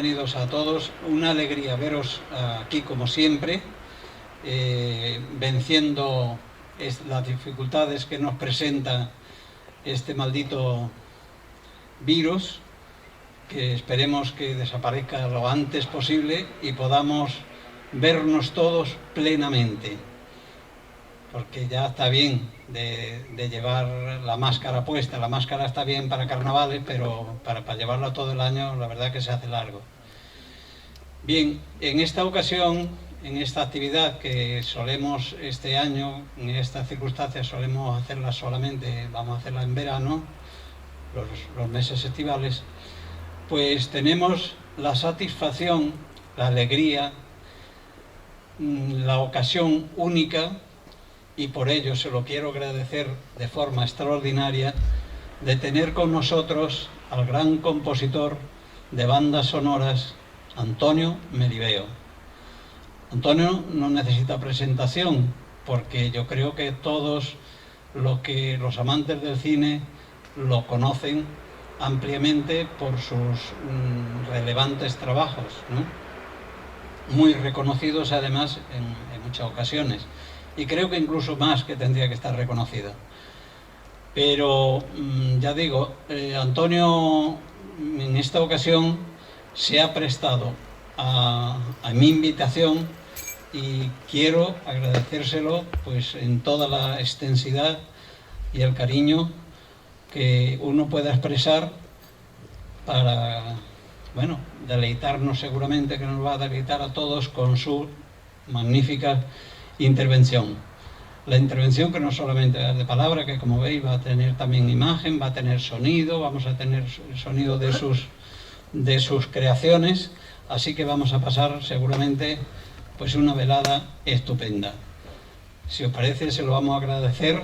bienvenidos a todos. Una alegría veros aquí como siempre, venciendo las dificultades que nos presenta este maldito virus, que esperemos que desaparezca lo antes posible y podamos vernos todos plenamente, porque ya está bien de llevar la máscara puesta. La máscara está bien para carnavales, pero para llevarla todo el año la verdad que se hace largo. Bien, en esta ocasión, en esta actividad que solemos este año, en estas circunstancias solemos hacerla solamente, vamos a hacerla en verano, los meses estivales, pues tenemos la satisfacción, la alegría, la ocasión única, y por ello se lo quiero agradecer de forma extraordinaria, de tener con nosotros al gran compositor de bandas sonoras, Antonio Melibeo. Antonio no necesita presentación, porque yo creo que todos los amantes del cine lo conocen ampliamente por sus relevantes trabajos, ¿no? Muy reconocidos además en muchas ocasiones. Y creo que incluso más que tendría que estar reconocida. Pero ya digo, Antonio en esta ocasión se ha prestado a mi invitación y quiero agradecérselo pues en toda la extensidad y el cariño que uno pueda expresar para, bueno, deleitarnos, seguramente que nos va a deleitar a todos con su magnífica intervención. La intervención que no solamente es de palabra, que como veis va a tener también imagen, va a tener sonido, vamos a tener el sonido de sus creaciones, así que vamos a pasar seguramente pues una velada estupenda. Si os parece, se lo vamos a agradecer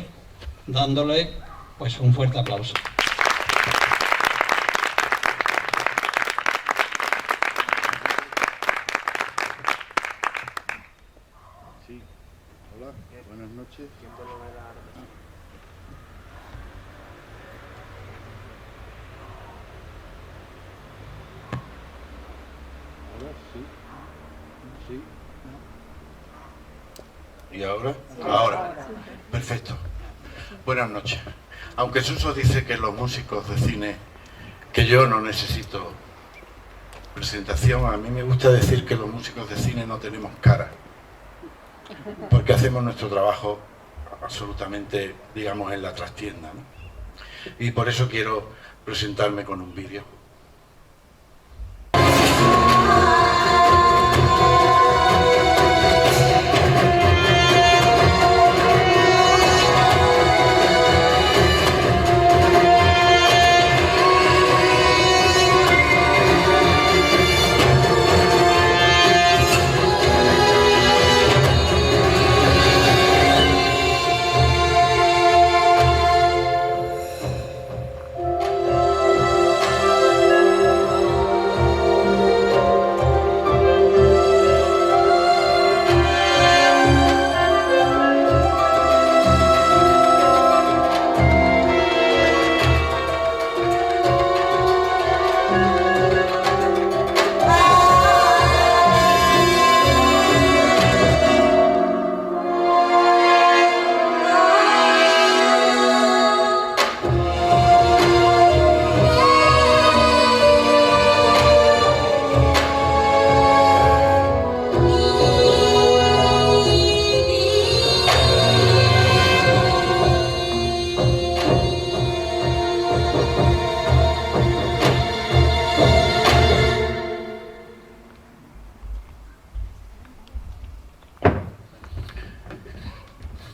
dándole pues un fuerte aplauso. Buenas noches. Ahora sí. ¿Y ahora? Ahora. Perfecto. Buenas noches. Aunque Suso dice que los músicos de cine, que yo no necesito presentación, a mí me gusta decir que los músicos de cine no tenemos cara, porque hacemos nuestro trabajo absolutamente, digamos, en la trastienda, ¿no? Y por eso quiero presentarme con un vídeo.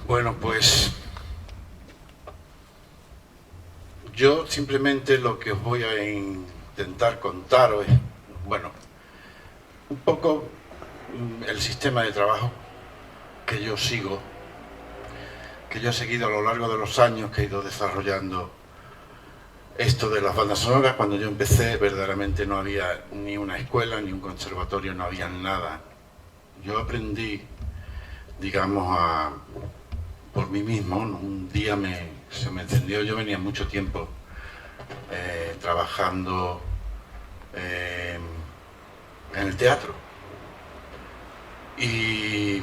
Bueno, pues yo simplemente lo que os voy a intentar contaros es, bueno, un poco el sistema de trabajo que yo sigo, que yo he seguido a lo largo de los años que he ido desarrollando esto de las bandas sonoras. Cuando yo empecé verdaderamente no había ni una escuela, ni un conservatorio, no había nada. Yo aprendí, digamos, por mí mismo, ¿no? Un día se me encendió. Yo venía mucho tiempo trabajando en el teatro. Y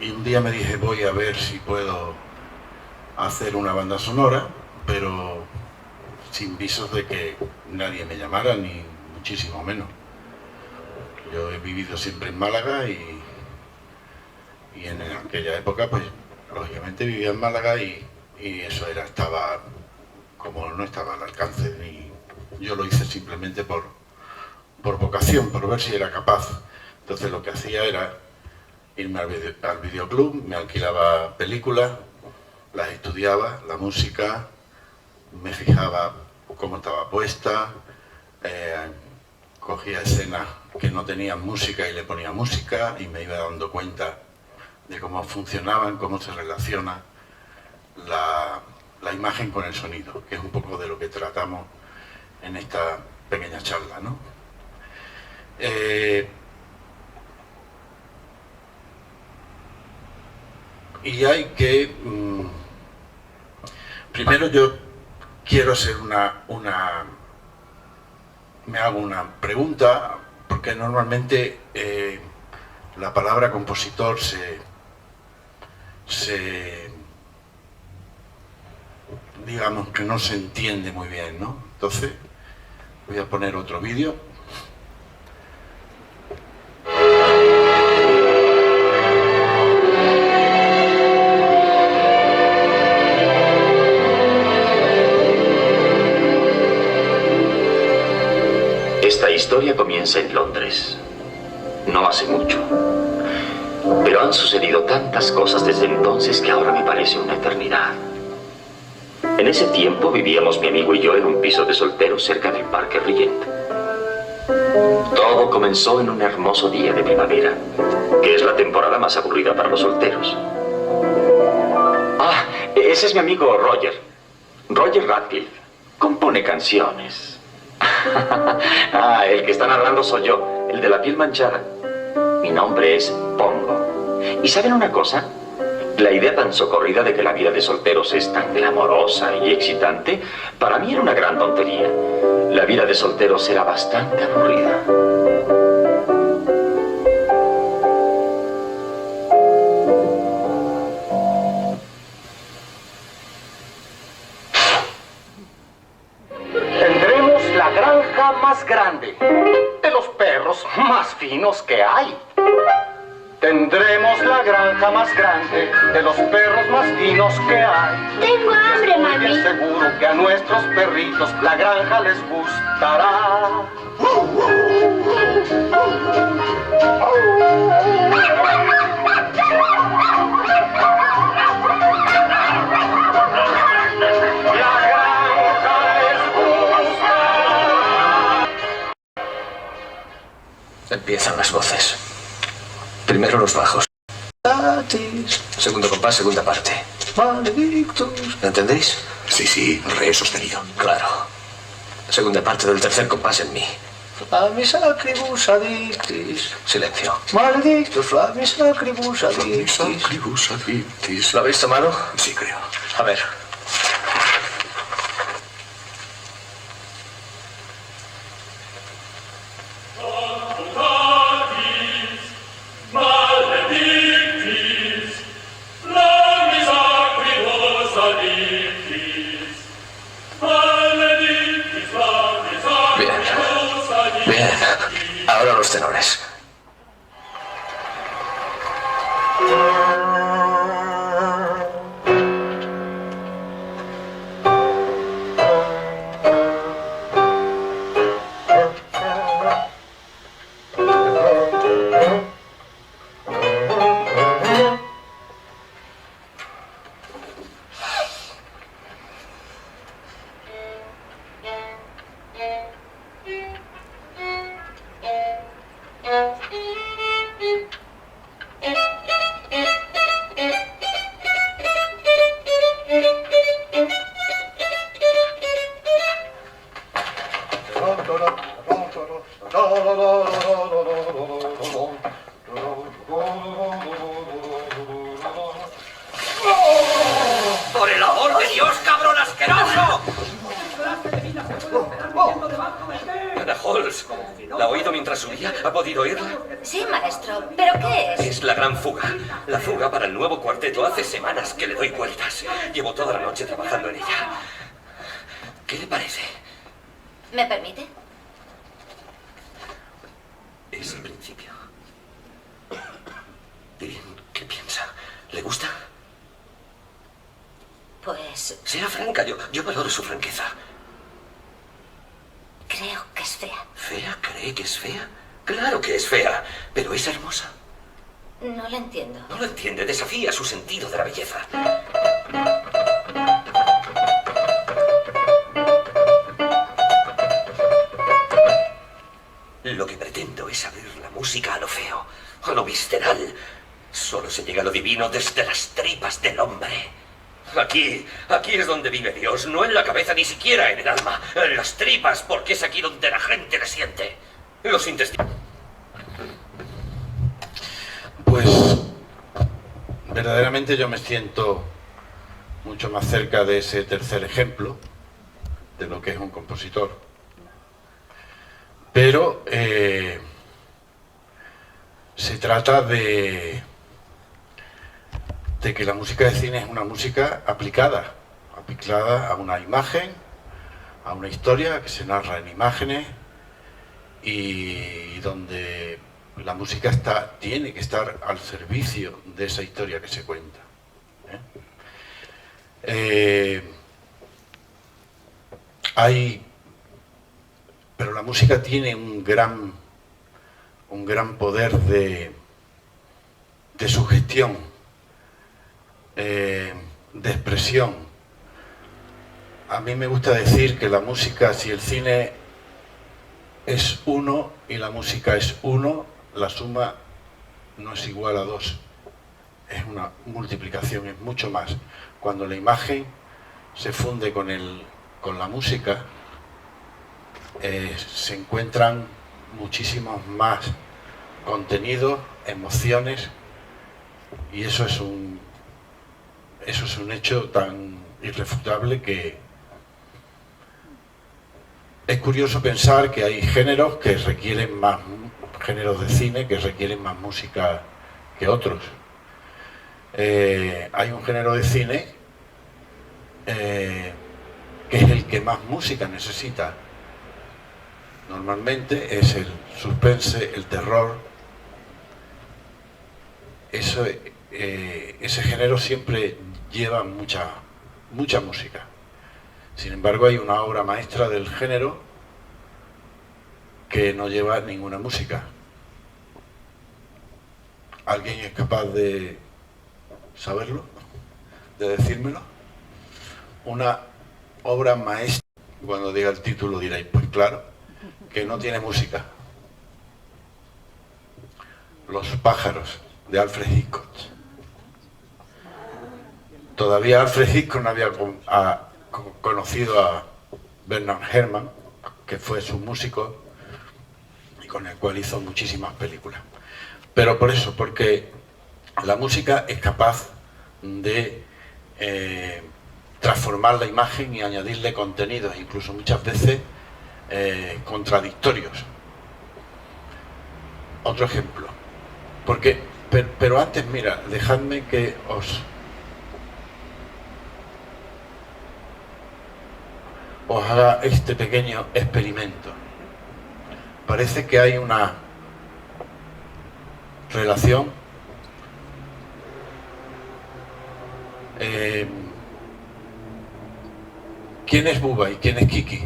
un día me dije, voy a ver si puedo hacer una banda sonora, pero sin visos de que nadie me llamara, ni muchísimo menos. Yo he vivido siempre en Málaga y en aquella época, pues, lógicamente vivía en Málaga y eso estaba, como no estaba al alcance, ni yo lo hice simplemente por vocación, por ver si era capaz. Entonces lo que hacía era irme al videoclub, me alquilaba películas, las estudiaba, la música, me fijaba cómo estaba puesta, cogía escenas que no tenían música y le ponía música y me iba dando cuenta de cómo funcionaban, cómo se relaciona la imagen con el sonido, que es un poco de lo que tratamos en esta pequeña charla, ¿no? Y hay que... primero yo quiero hacer me hago una pregunta, porque normalmente la palabra compositor digamos que no se entiende muy bien, ¿no? Entonces voy a poner otro vídeo. Esta historia comienza en Londres, no hace mucho, pero han sucedido tantas cosas desde entonces que ahora me parece una eternidad. En ese tiempo vivíamos mi amigo y yo en un piso de solteros cerca del Parque Regent. Todo comenzó en un hermoso día de primavera, que es la temporada más aburrida para los solteros. Ah, ese es mi amigo Roger Radcliffe. Compone canciones. Ah, el que está narrando soy yo, el de la piel manchada. Mi nombre es Pongo. ¿Y saben una cosa? La idea tan socorrida de que la vida de solteros es tan glamorosa y excitante, para mí era una gran tontería. La vida de solteros era bastante aburrida. Tendremos la granja más grande, de los perros más finos que hay. Tendremos la granja más grande, de los perros más finos que hay. Tengo hambre, mami. Estoy seguro que a nuestros perritos la granja les gustará. La granja les gusta. Empiezan las voces. Primero los bajos. Segundo compás, segunda parte. Maledictus. ¿Entendéis? Sí, re sostenido. Claro. Segunda parte del tercer compás en mi. Flamis acribus adictis. Silencio. Maledictus, flamis acribus adictis. ¿Lo habéis tomado? Sí, creo. A ver. Ahora los tenores. ¡Por el amor de Dios, cabrón asqueroso! Holmes. ¿La ha oído mientras subía? ¿Ha podido oírla? Sí, maestro. ¿Pero qué es? Es la gran fuga. La fuga para el nuevo cuarteto. Hace semanas que le doy vueltas. Llevo toda la noche trabajando en ella. ¿Qué le parece? ¿Me permite? Es el principio. Bien, ¿qué piensa? ¿Le gusta? Pues Sea franca, yo valoro su franqueza. creo que es fea. ¿Fea? ¿Cree que es fea? Claro que es fea, pero es hermosa. No la entiendo. No lo entiende, desafía su sentido de la belleza. Lo que pretendo es abrir la música a lo feo, a lo visceral. Solo se llega a lo divino desde las tripas del hombre. Aquí es donde vive Dios, no en la cabeza, ni siquiera en el alma. En las tripas, porque es aquí donde la gente le siente. Los intestinos. Pues verdaderamente yo me siento mucho más cerca de ese tercer ejemplo, de lo que es un compositor. Pero se trata de que la música de cine es una música aplicada a una imagen, a una historia que se narra en imágenes y donde la música tiene que estar al servicio de esa historia que se cuenta. Pero la música tiene un gran poder de sugestión, de expresión. A mí me gusta decir que la música, si el cine es 1 y la música es 1, la suma no es igual a 2, es una multiplicación, es mucho más. Cuando la imagen se funde con la música, se encuentran muchísimos más contenidos, emociones, y eso es un hecho tan irrefutable que es curioso pensar que hay géneros que requieren más, géneros de cine que requieren más música que otros. Hay un género de cine que es el que más música necesita. Normalmente es el suspense, el terror. Ese género siempre lleva mucha música. Sin embargo, hay una obra maestra del género que no lleva ninguna música. ¿Alguien es capaz de saberlo? ¿De decírmelo? Una obra maestra. Cuando diga el título diréis, pues claro, que no tiene música. Los pájaros, de Alfred Hitchcock. Todavía Alfred Hitchcock no había conocido a Bernard Herrmann, que fue su músico y con el cual hizo muchísimas películas. Pero por eso, porque la música es capaz de transformar la imagen y añadirle contenidos, incluso muchas veces contradictorios. Otro ejemplo. Pero antes, mira, dejadme que os haga este pequeño experimento. Parece que hay una relación ¿quién es Bubba y quién es Kiki?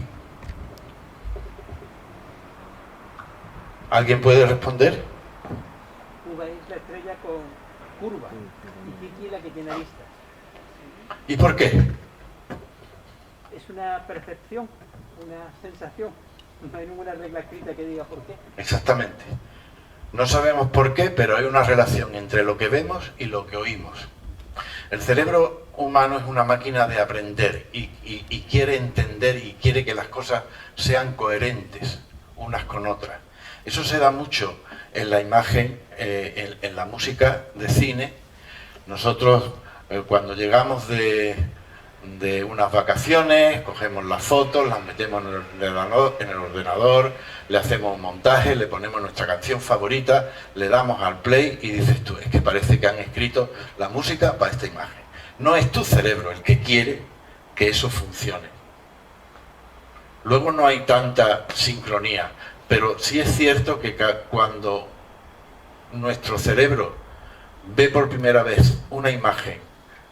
¿Alguien puede responder? Bubba es la estrella con curva y Kiki la que tiene aristas. ¿Y por qué? Es una percepción, una sensación. No hay ninguna regla escrita que diga por qué. Exactamente. No sabemos por qué, pero hay una relación entre lo que vemos y lo que oímos. El cerebro humano es una máquina de aprender y quiere entender y quiere que las cosas sean coherentes unas con otras. Eso se da mucho en la imagen, en la música de cine. Nosotros, cuando llegamos de de unas vacaciones, cogemos las fotos, las metemos en el ordenador, le hacemos un montaje, le ponemos nuestra canción favorita, le damos al play y dices tú, es que parece que han escrito la música para esta imagen. No es tu cerebro el que quiere que eso funcione. Luego no hay tanta sincronía, pero sí es cierto que cuando nuestro cerebro ve por primera vez una imagen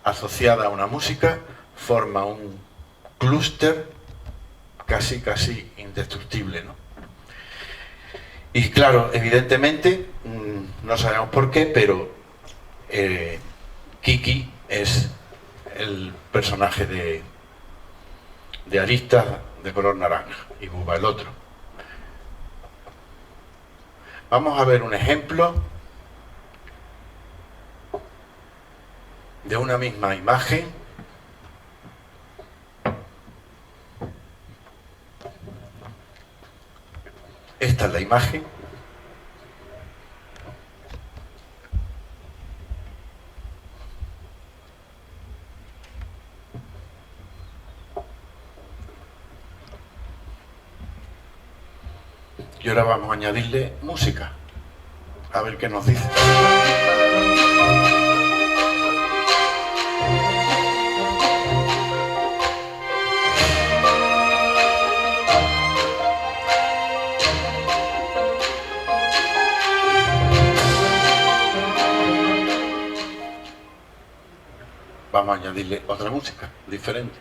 asociada a una música, forma un clúster casi indestructible, ¿no? Y claro, evidentemente, no sabemos por qué, pero Kiki es el personaje de Aristas de color naranja y Bubba el otro. Vamos a ver un ejemplo de una misma imagen. Esta es la imagen. Y ahora vamos a añadirle música. A ver qué nos dice. Vamos a añadirle otra música diferente.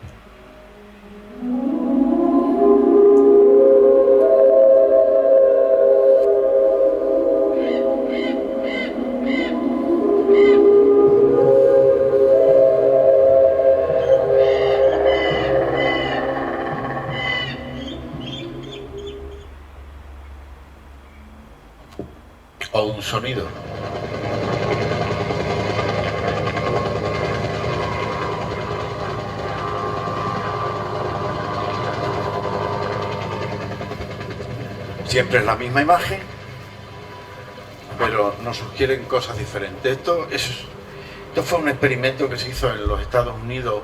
O un sonido. Siempre es la misma imagen, pero nos sugieren cosas diferentes. Esto fue un experimento que se hizo en los Estados Unidos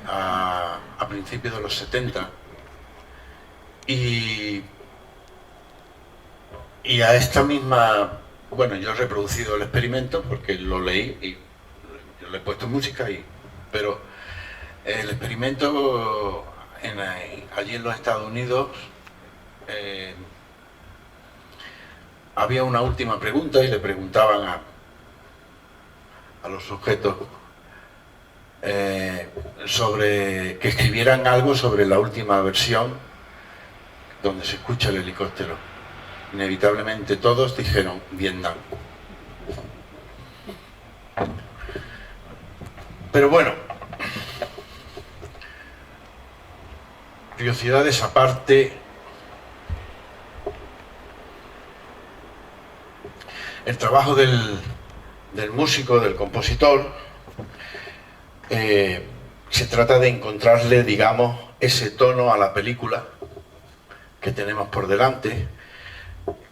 a principios de los 70 y a esta misma, bueno, yo he reproducido el experimento porque lo leí y yo le he puesto música, pero el experimento allí en los Estados Unidos había una última pregunta y le preguntaban a los sujetos sobre que escribieran algo sobre la última versión donde se escucha el helicóptero. Inevitablemente todos dijeron Vietnam. Pero bueno, curiosidades aparte, el trabajo del músico, del compositor, se trata de encontrarle, digamos, ese tono a la película que tenemos por delante.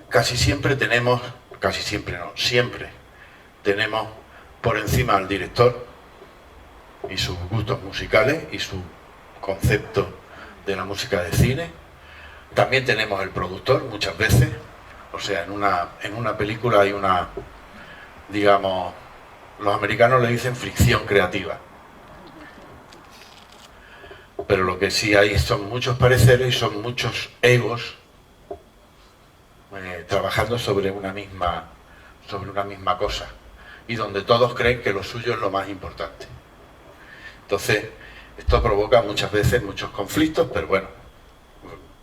Casi siempre tenemos, casi siempre no, siempre tenemos por encima al director y sus gustos musicales y su concepto de la música de cine. También tenemos el productor muchas veces, o sea, en una película hay una, digamos, los americanos le dicen fricción creativa. Pero lo que sí hay son muchos pareceres y son muchos egos trabajando sobre una misma cosa y donde todos creen que lo suyo es lo más importante. Entonces, esto provoca muchas veces muchos conflictos, pero bueno,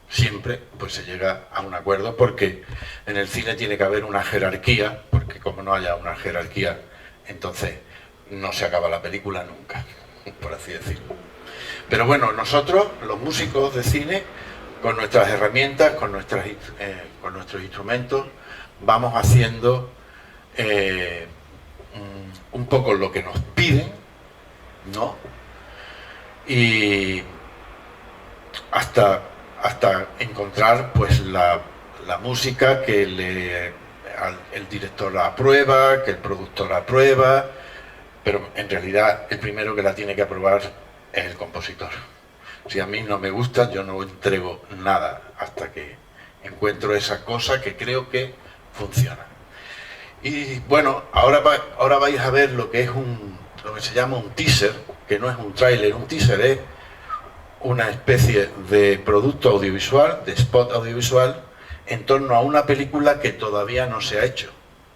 siempre pues se llega a un acuerdo porque en el cine tiene que haber una jerarquía, porque como no haya una jerarquía, entonces no se acaba la película nunca, por así decirlo. Pero bueno, nosotros, los músicos de cine, con nuestras herramientas, con nuestros instrumentos, vamos haciendo un poco lo que nos piden, ¿no? Y hasta encontrar pues la música que el director la aprueba, que el productor la aprueba, pero en realidad el primero que la tiene que aprobar es el compositor. Si a mí no me gusta, yo no entrego nada hasta que encuentro esa cosa que creo que funciona. Y bueno, ahora vais a ver lo que es lo que se llama un teaser, que no es un tráiler. Un teaser es una especie de producto audiovisual, de spot audiovisual, en torno a una película que todavía no se ha hecho,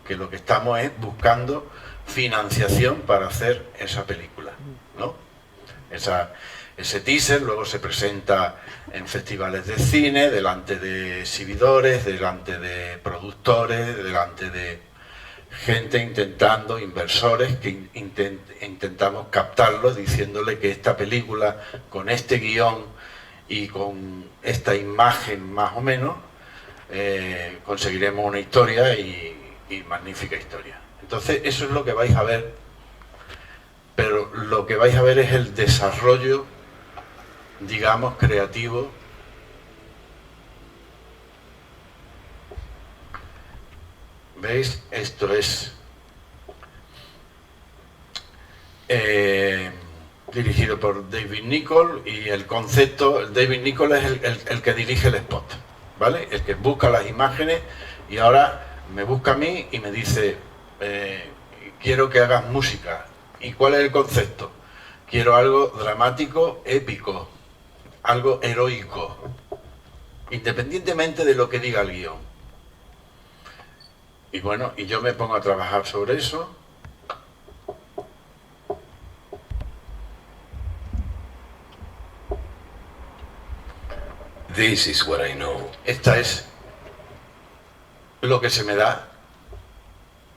que lo que estamos es buscando financiación para hacer esa película, ¿no? Ese teaser luego se presenta en festivales de cine, delante de exhibidores, delante de productores, delante de gente intentando, inversores, que intentamos captarlos diciéndole que esta película, con este guión y con esta imagen más o menos, conseguiremos una historia y magnífica historia. Entonces eso es lo que vais a ver, pero lo que vais a ver es el desarrollo, digamos, creativo ¿veis? Esto es dirigido por David Nicholl y el concepto, David Nicholl es el que dirige el spot, ¿vale? El que busca las imágenes y ahora me busca a mí y me dice quiero que hagas música. ¿Y cuál es el concepto? Quiero algo dramático, épico, algo heroico, independientemente de lo que diga el guión. Y bueno, y yo me pongo a trabajar sobre eso. This is what I know. Esta es lo que se me da.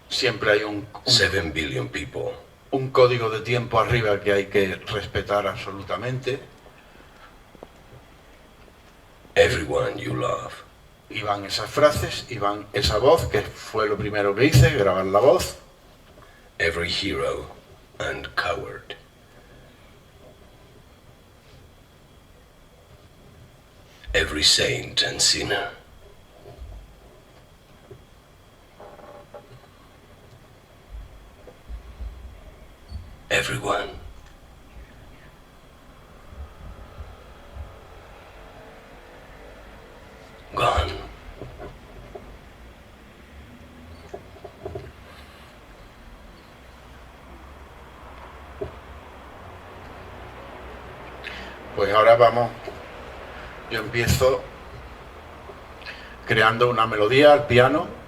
Siempre hay un 7 billion people. Un código de tiempo arriba que hay que respetar absolutamente. Everyone you love. Y van esas frases, y van esa voz, que fue lo primero que hice, grabar la voz. Every hero and coward. Every saint and sinner. Everyone. Gone. Pues ahora vamos, yo empiezo creando una melodía al piano.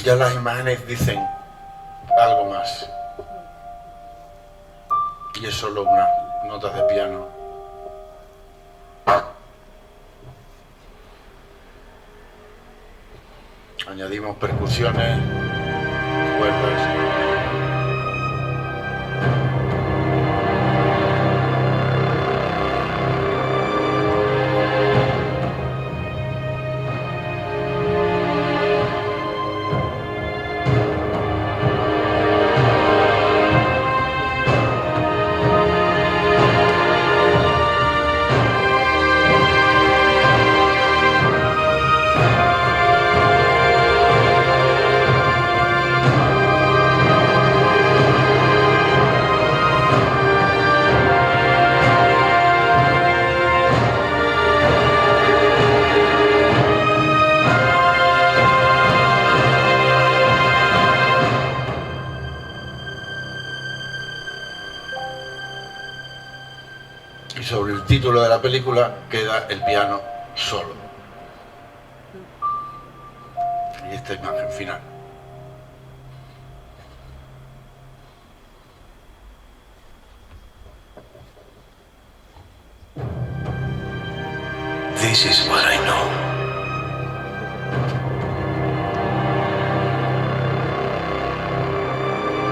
Ya las imágenes dicen algo más. Y es solo unas notas de piano. Añadimos percusiones, cuerdas. Y sobre el título de la película queda el piano solo. esta imagen final. This is what I know.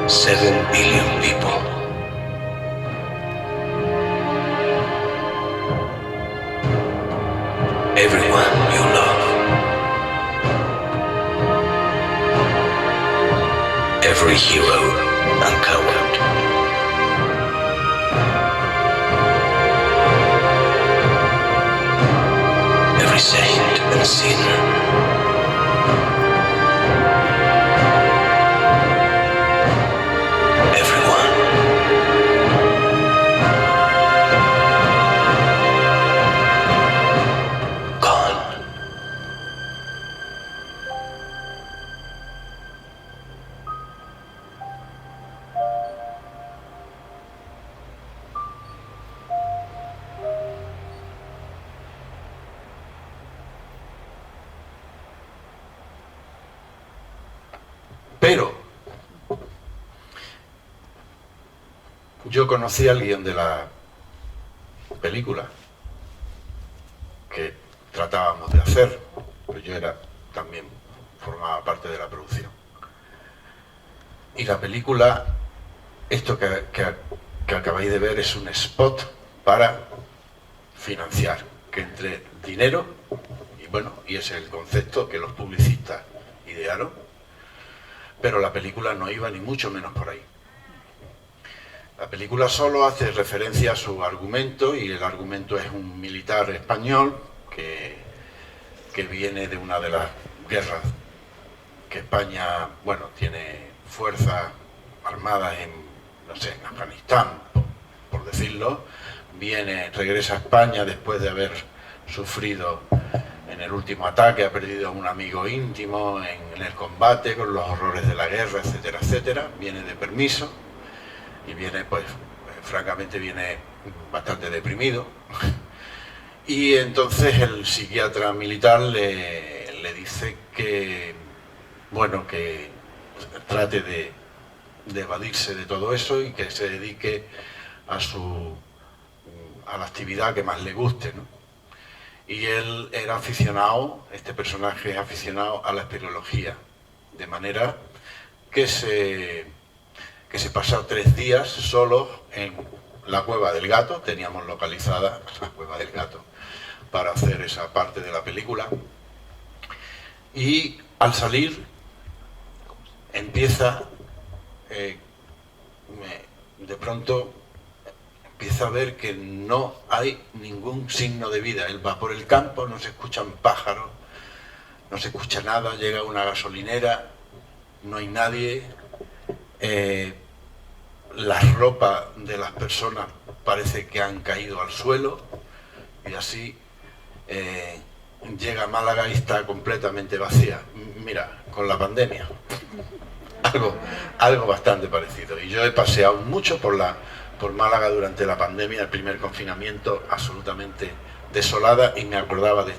7 billion people. Everyone you love. Every hero and coward. Every saint and sinner. Pero yo conocía el guión de la película que tratábamos de hacer, pues yo también formaba parte de la producción. Y la película, esto que acabáis de ver, es un spot para financiar, que entre dinero, y bueno, y ese es el concepto que los publicistas idearon. Pero la película no iba ni mucho menos por ahí. La película solo hace referencia a su argumento, y el argumento es un militar español que viene de una de las guerras que España, bueno, tiene fuerzas armadas en, no sé, en Afganistán, por decirlo. Regresa a España después de haber sufrido en el último ataque, ha perdido a un amigo íntimo en el combate con los horrores de la guerra, etcétera, etcétera. Viene de permiso y viene, pues, francamente viene bastante deprimido. Y entonces el psiquiatra militar le dice que, bueno, que trate de evadirse de todo eso y que se dedique a la actividad que más le guste, ¿no? Y él era aficionado, este personaje es aficionado a la espeleología, de manera que se pasó 3 días solos en la Cueva del Gato. Teníamos localizada la Cueva del Gato para hacer esa parte de la película. Y al salir empieza, de pronto empieza a ver que no hay ningún signo de vida. Él va por el campo, no se escuchan pájaros, no se escucha nada, llega a una gasolinera, no hay nadie, las ropas de las personas parece que han caído al suelo, y así llega a Málaga y está completamente vacía. Mira, con la pandemia, algo bastante parecido. Y yo he paseado mucho por Málaga durante la pandemia, el primer confinamiento, absolutamente desolada, y me acordaba de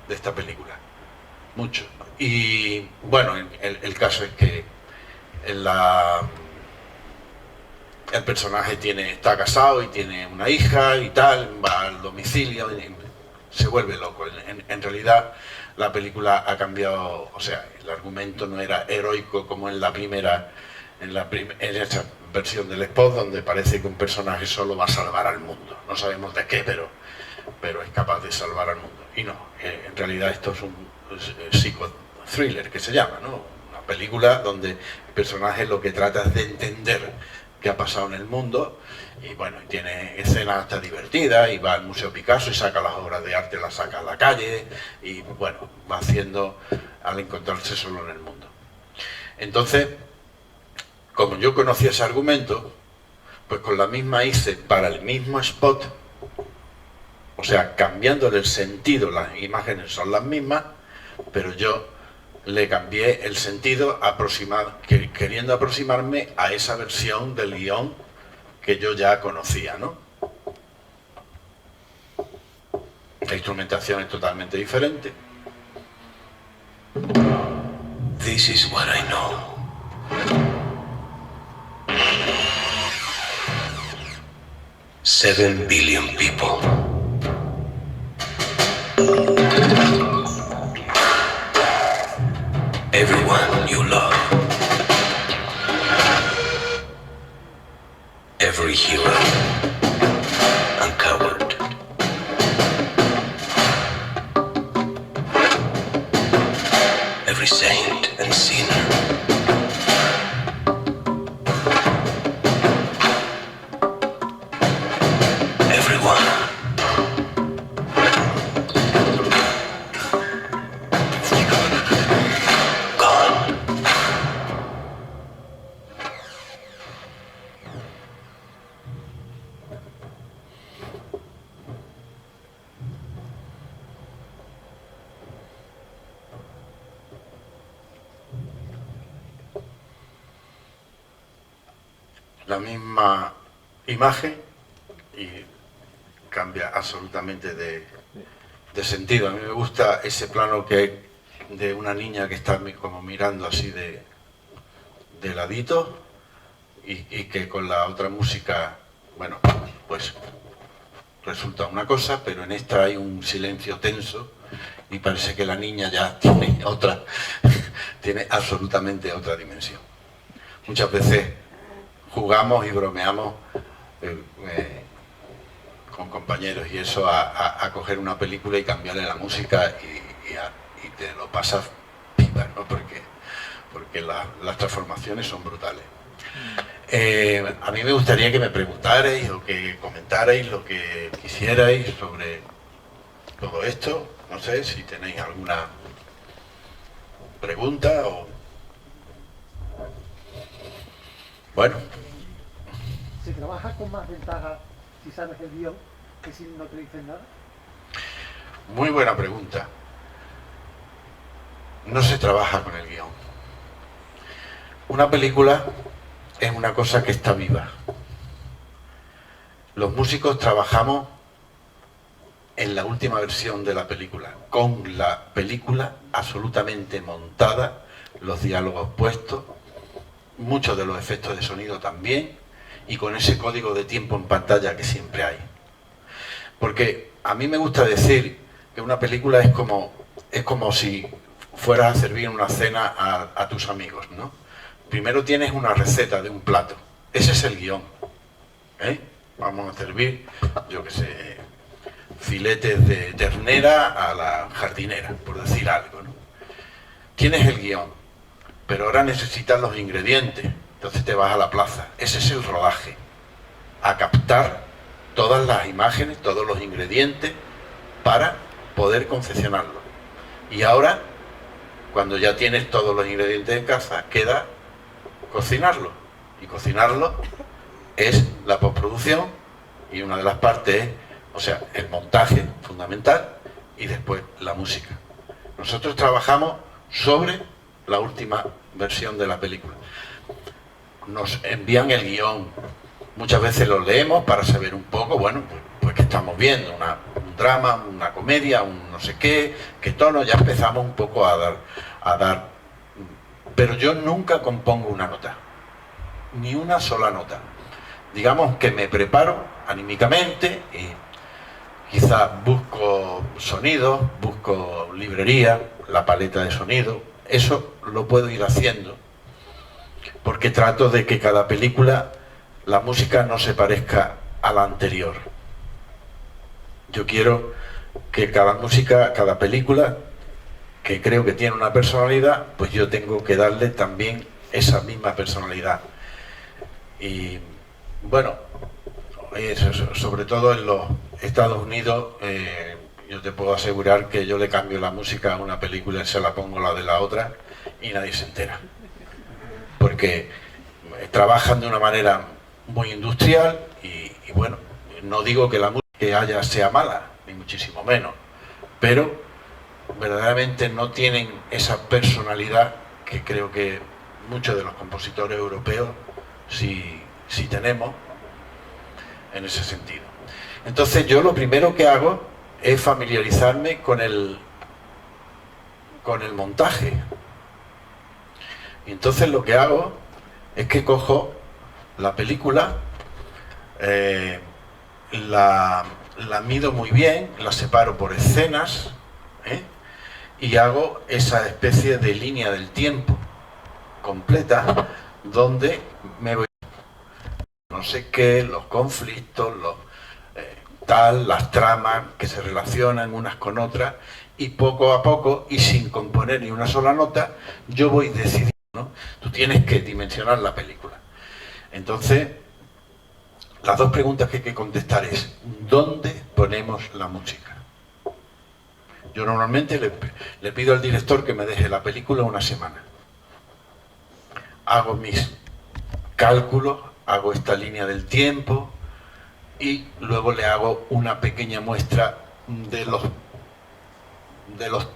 esta película, mucho. Y bueno, el caso es que el personaje está casado y tiene una hija y tal, va al domicilio y se vuelve loco. En realidad la película ha cambiado, o sea, el argumento no era heroico como en en esta versión del spot, donde parece que un personaje solo va a salvar al mundo. No sabemos de qué, pero es capaz de salvar al mundo. Y no, en realidad esto es un psicothriller que se llama, ¿no? Una película donde el personaje lo que trata es de entender qué ha pasado en el mundo, y bueno, tiene escenas hasta divertidas, y va al Museo Picasso y saca las obras de arte, las saca a la calle, y bueno, va haciendo al encontrarse solo en el mundo. Entonces, como yo conocía ese argumento, pues con la misma hice para el mismo spot, o sea, cambiándole el sentido, las imágenes son las mismas, pero yo le cambié el sentido queriendo aproximarme a esa versión del guión que yo ya conocía, ¿no? La instrumentación es totalmente diferente. This is what I know. Seven billion people. Everyone you love. Every hero and coward. Every saint and sinner. Everyone. Gone. La misma imagen y cambia absolutamente de sentido. A mí me gusta ese plano que hay de una niña que está como mirando así de ladito y que con la otra música, bueno, pues resulta una cosa, pero en esta hay un silencio tenso y parece que la niña ya tiene tiene absolutamente otra dimensión. Muchas veces jugamos y bromeamos con compañeros y eso a coger una película y cambiarle la música y te lo pasas pipa, ¿no? Porque las transformaciones son brutales. A mí me gustaría que me preguntarais o que comentarais lo que quisierais sobre todo esto. No sé si tenéis alguna pregunta o... Bueno. ¿Se trabaja con más ventaja si sabes el guión que si no te dicen nada? Muy buena pregunta. No se trabaja con el guión. Una película es una cosa que está viva. Los músicos trabajamos en la última versión de la película, con la película absolutamente montada, los diálogos puestos, muchos de los efectos de sonido también, y con ese código de tiempo en pantalla que siempre hay. Porque a mí me gusta decir que una película es como si fueras a servir una cena a tus amigos, ¿no? Primero tienes una receta de un plato, ese es el guión, ¿eh? Vamos a servir, yo qué sé, filetes de ternera a la jardinera, por decir algo, ¿no? Tienes el guión, pero ahora necesitas los ingredientes, entonces te vas a la plaza. Ese es el rodaje, a captar todas las imágenes, todos los ingredientes para poder confeccionarlo. Y ahora, cuando ya tienes todos los ingredientes en casa, queda cocinarlo. Y cocinarlo es la postproducción y una de las partes es, o sea, el montaje fundamental y después la música. Nosotros trabajamos sobre la última versión de la película. Nos envían el guión, muchas veces lo leemos para saber un poco, bueno, pues qué estamos viendo, un drama, una comedia, un no sé qué tono, ya empezamos un poco a dar, pero yo nunca compongo una nota, ni una sola nota. Digamos que me preparo anímicamente y quizás busco sonidos, busco librería, la paleta de sonido, eso lo puedo ir haciendo, porque trato de que cada película, la música no se parezca a la anterior. Yo quiero que cada música, cada película, que creo que tiene una personalidad, pues yo tengo que darle también esa misma personalidad. Y bueno, sobre todo en los Estados Unidos, yo te puedo asegurar que yo le cambio la música a una película y se la pongo la de la otra y nadie se entera. Porque trabajan de una manera muy industrial y bueno, no digo que la música que haya sea mala, ni muchísimo menos, pero verdaderamente no tienen esa personalidad que creo que muchos de los compositores europeos sí tenemos en ese sentido. Entonces yo lo primero que hago es familiarizarme con el montaje. Y entonces lo que hago es que cojo la película, la mido muy bien, la separo por escenas, y hago esa especie de línea del tiempo completa donde me voy, no sé qué, los conflictos, las tramas que se relacionan unas con otras, y poco a poco y sin componer ni una sola nota yo voy decidiendo, ¿no? Tú tienes que dimensionar la película. Entonces las dos preguntas que hay que contestar es: ¿dónde ponemos la música? Yo normalmente le pido al director que me deje la película una semana. Hago mis cálculos, hago esta línea del tiempo y luego le hago una pequeña muestra de los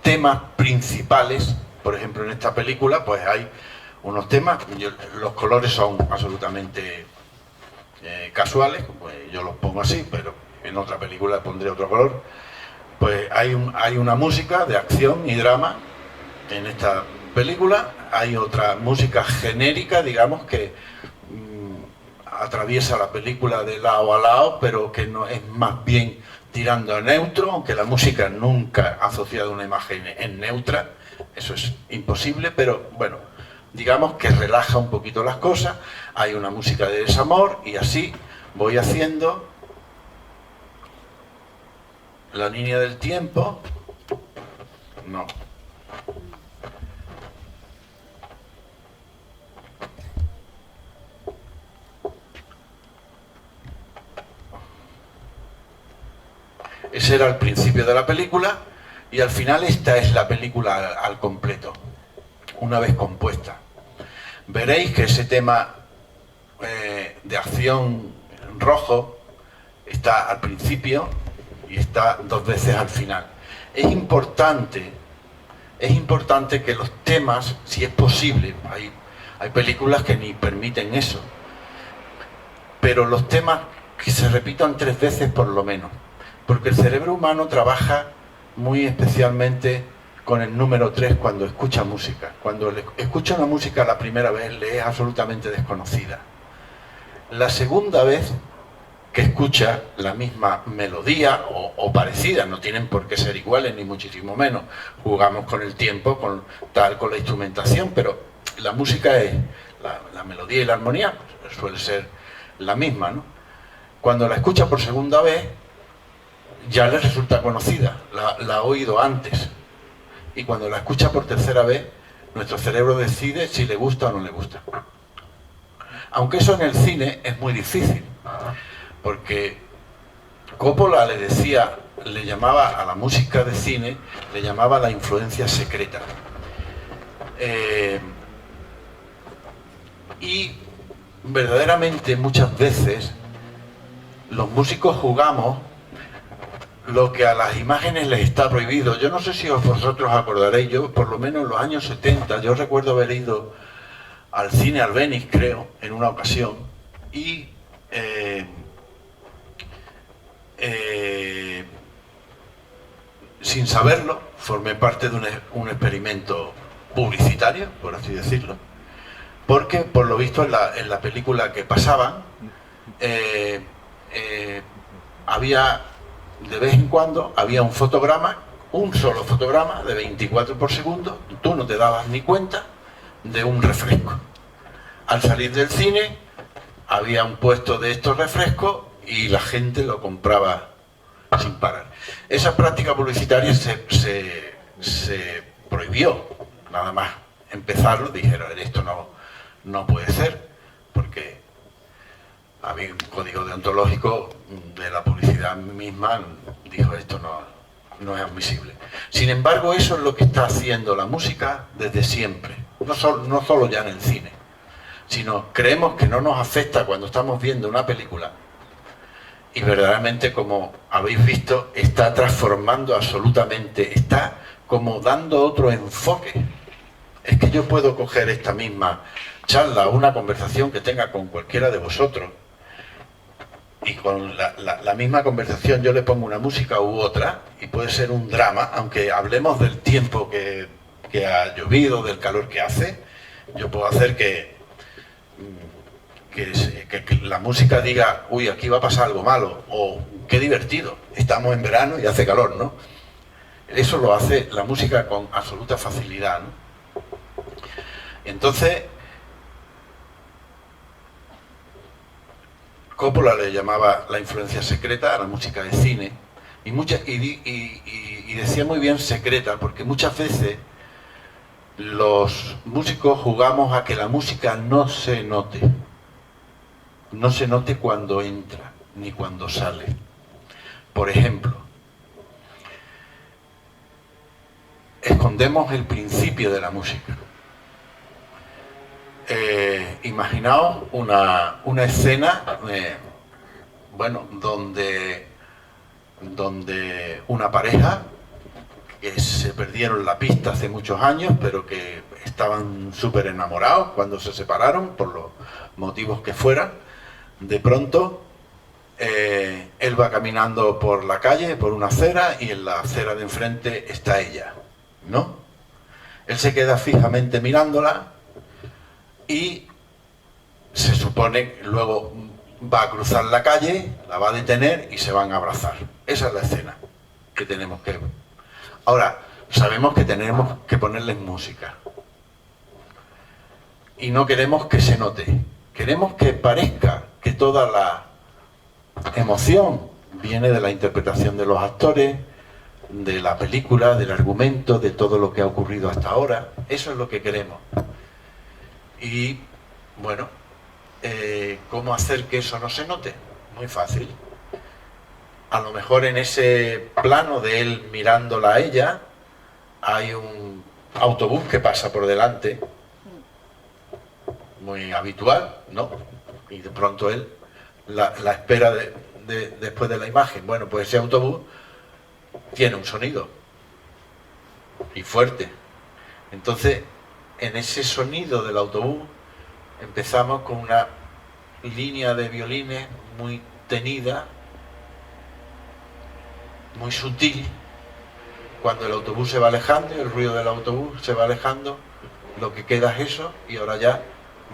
temas principales. Por ejemplo, en esta película pues hay unos temas, los colores son absolutamente casuales, pues yo los pongo así, pero en otra película pondré otro color. Pues hay una música de acción y drama en esta película, hay otra música genérica, digamos, que atraviesa la película de lado a lado, pero que no es más bien tirando a neutro, aunque la música nunca ha asociado una imagen en neutra, eso es imposible, pero bueno, digamos que relaja un poquito las cosas. Hay una música de desamor y así voy haciendo la línea del tiempo. No. Ese era el principio de la película y al final esta es la película al completo, una vez compuesta. Veréis que ese tema de acción rojo está al principio y está dos veces al final. Es importante que los temas, si es posible, hay películas que ni permiten eso, pero los temas que se repitan 3 veces por lo menos, porque el cerebro humano trabaja muy especialmente con el número 3 cuando escucha música. Cuando escucha una música la primera vez le es absolutamente desconocida. La segunda vez que escucha la misma melodía o parecida, no tienen por qué ser iguales ni muchísimo menos, jugamos con el tiempo, con la instrumentación, pero la música es, la melodía y la armonía pues, suele ser la misma, ¿no? Cuando la escucha por segunda vez ya le resulta conocida, la ha oído antes, y cuando la escucha por tercera vez nuestro cerebro decide si le gusta o no le gusta. Aunque eso en el cine es muy difícil, porque Coppola le llamaba a la música de cine, le llamaba la influencia secreta. Y verdaderamente muchas veces los músicos jugamos lo que a las imágenes les está prohibido. Yo no sé si vosotros acordaréis, yo por lo menos en los años 70, yo recuerdo haber ido al cine Albéniz, creo, en una ocasión, y sin saberlo, formé parte de un experimento publicitario, por así decirlo, porque por lo visto en la película que pasaban había, de vez en cuando, había un fotograma, un solo fotograma de 24 por segundo, tú no te dabas ni cuenta, de un refresco. Al salir del cine había un puesto de estos refrescos y la gente lo compraba sin parar. Esa práctica publicitaria se prohibió, nada más empezarlo, dijeron, esto no puede ser, porque había un código deontológico de la publicidad misma, dijo esto no es admisible. Sin embargo, eso es lo que está haciendo la música desde siempre, no solo ya en el cine, sino creemos que no nos afecta cuando estamos viendo una película y verdaderamente, como habéis visto, está transformando absolutamente, está como dando otro enfoque. Es que yo puedo coger esta misma charla o una conversación que tenga con cualquiera de vosotros y con la misma conversación yo le pongo una música u otra y puede ser un drama, aunque hablemos del tiempo que ha llovido, del calor que hace, Yo puedo hacer que la música diga, uy, aquí va a pasar algo malo, o qué divertido, estamos en verano y hace calor, ¿no? Eso lo hace la música con absoluta facilidad, ¿no? Entonces, Coppola le llamaba la influencia secreta a la música de cine, y decía muy bien secreta, porque muchas veces los músicos jugamos a que la música no se note cuando entra, ni cuando sale. Por ejemplo, escondemos el principio de la música. Imaginaos una escena, bueno, donde una pareja que se perdieron la pista hace muchos años, pero que estaban súper enamorados cuando se separaron, por los motivos que fueran. De pronto, él va caminando por la calle, por una acera, y en la acera de enfrente está ella, ¿no? Él se queda fijamente mirándola y se supone que luego va a cruzar la calle, la va a detener y se van a abrazar. Esa es la escena que tenemos que ver. Ahora, sabemos que tenemos que ponerles música. Y no queremos que se note. Queremos que parezca que toda la emoción viene de la interpretación de los actores, de la película, del argumento, de todo lo que ha ocurrido hasta ahora. Eso es lo que queremos. Y, bueno, ¿cómo hacer que eso no se note? Muy fácil. A lo mejor en ese plano de él mirándola a ella, hay un autobús que pasa por delante, muy habitual, ¿no? Y de pronto él la espera después de la imagen. Bueno, pues ese autobús tiene un sonido, y fuerte. Entonces, en ese sonido del autobús empezamos con una línea de violines muy tenida, muy sutil. Cuando el autobús se va alejando, el ruido del autobús se va alejando, lo que queda es eso, y ahora ya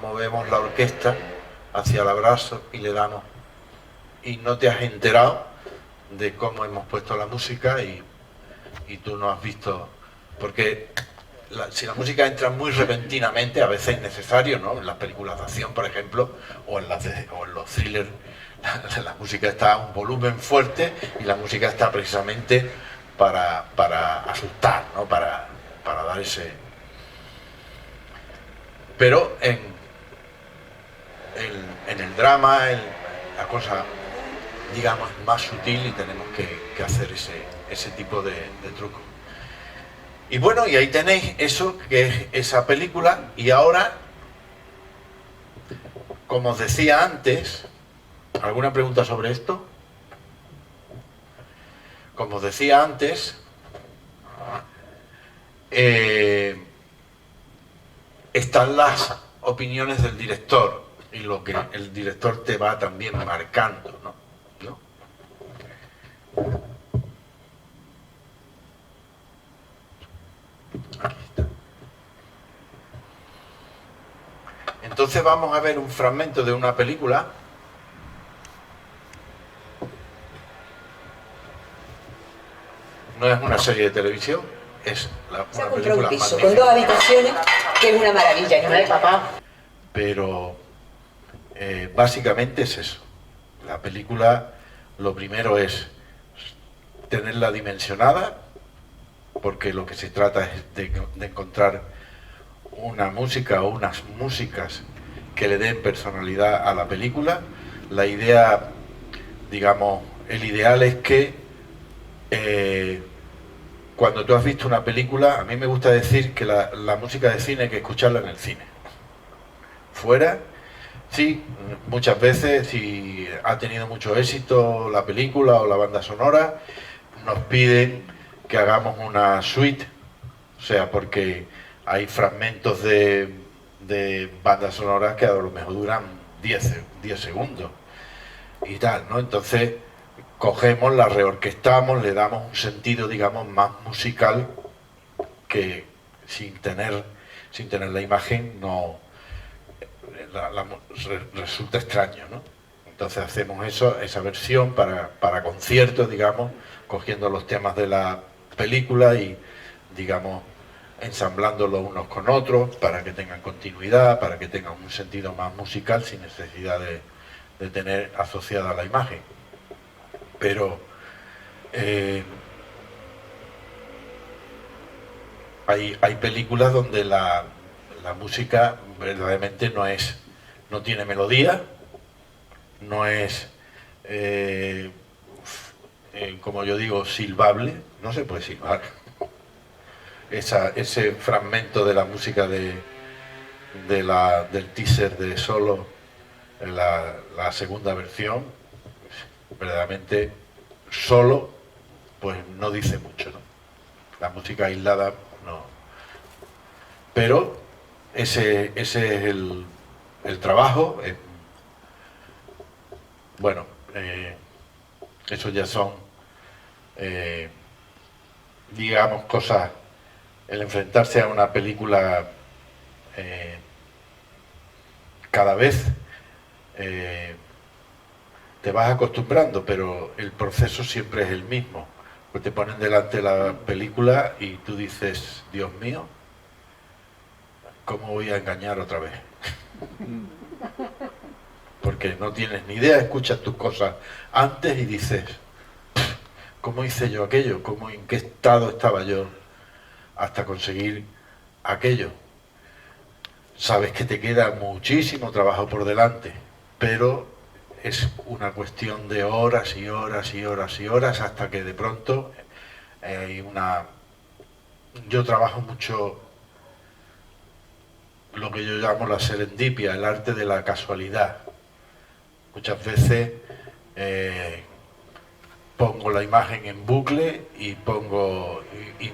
movemos la orquesta hacia el abrazo y le damos. Y no te has enterado de cómo hemos puesto la música y tú no has visto, porque si la música entra muy repentinamente, a veces es necesario, ¿no? En las películas de acción, por ejemplo, o en los thrillers, la música está a un volumen fuerte, y la música está precisamente para asustar, ¿no? Para dar ese... Pero en el drama, la cosa, digamos, es más sutil, y tenemos que hacer ese tipo de truco. Y bueno, y ahí tenéis eso, que es esa película. Y ahora, como os decía antes, ¿alguna pregunta sobre esto? Como os decía antes, están las opiniones del director, y lo que el director te va también marcando, ¿no? Aquí está. Entonces vamos a ver un fragmento de una película. No es una serie de televisión, es una película un piso con 2 habitaciones, que es una maravilla, ¿no es, papá? Pero básicamente es eso. La película, lo primero es tenerla dimensionada, porque lo que se trata es de encontrar una música o unas músicas que le den personalidad a la película. La idea, digamos, el ideal es que cuando tú has visto una película, a mí me gusta decir que la música de cine hay que escucharla en el cine. Fuera, sí, muchas veces, si ha tenido mucho éxito la película o la banda sonora, nos piden que hagamos una suite, o sea, porque hay fragmentos de bandas sonoras que a lo mejor duran 10 segundos y tal, ¿no? Entonces cogemos, la reorquestamos, le damos un sentido, digamos, más musical, que sin sin tener la imagen no resulta extraño, ¿no? Entonces hacemos esa versión para conciertos, digamos, cogiendo los temas de la película y, digamos, ensamblándolos unos con otros para que tengan continuidad, para que tengan un sentido más musical sin necesidad de tener asociada la imagen. Pero hay películas donde la música verdaderamente no tiene melodía, no es, como yo digo, silbable, no se puede silbar. Ese fragmento de la música del teaser de Solo, la segunda versión, verdaderamente solo, pues no dice mucho, ¿no? La música aislada no. Pero ese es el trabajo. Bueno, eso ya son, digamos, cosas. El enfrentarse a una película cada vez te vas acostumbrando, pero el proceso siempre es el mismo. Pues te ponen delante la película y tú dices, Dios mío, ¿cómo voy a engañar otra vez? Porque no tienes ni idea, escuchas tus cosas antes y dices, ¿cómo hice yo aquello? ¿En qué estado estaba yo hasta conseguir aquello? Sabes que te queda muchísimo trabajo por delante, pero es una cuestión de horas y horas y horas y horas hasta que de pronto hay yo trabajo mucho lo que yo llamo la serendipia, el arte de la casualidad. Muchas veces pongo la imagen en bucle y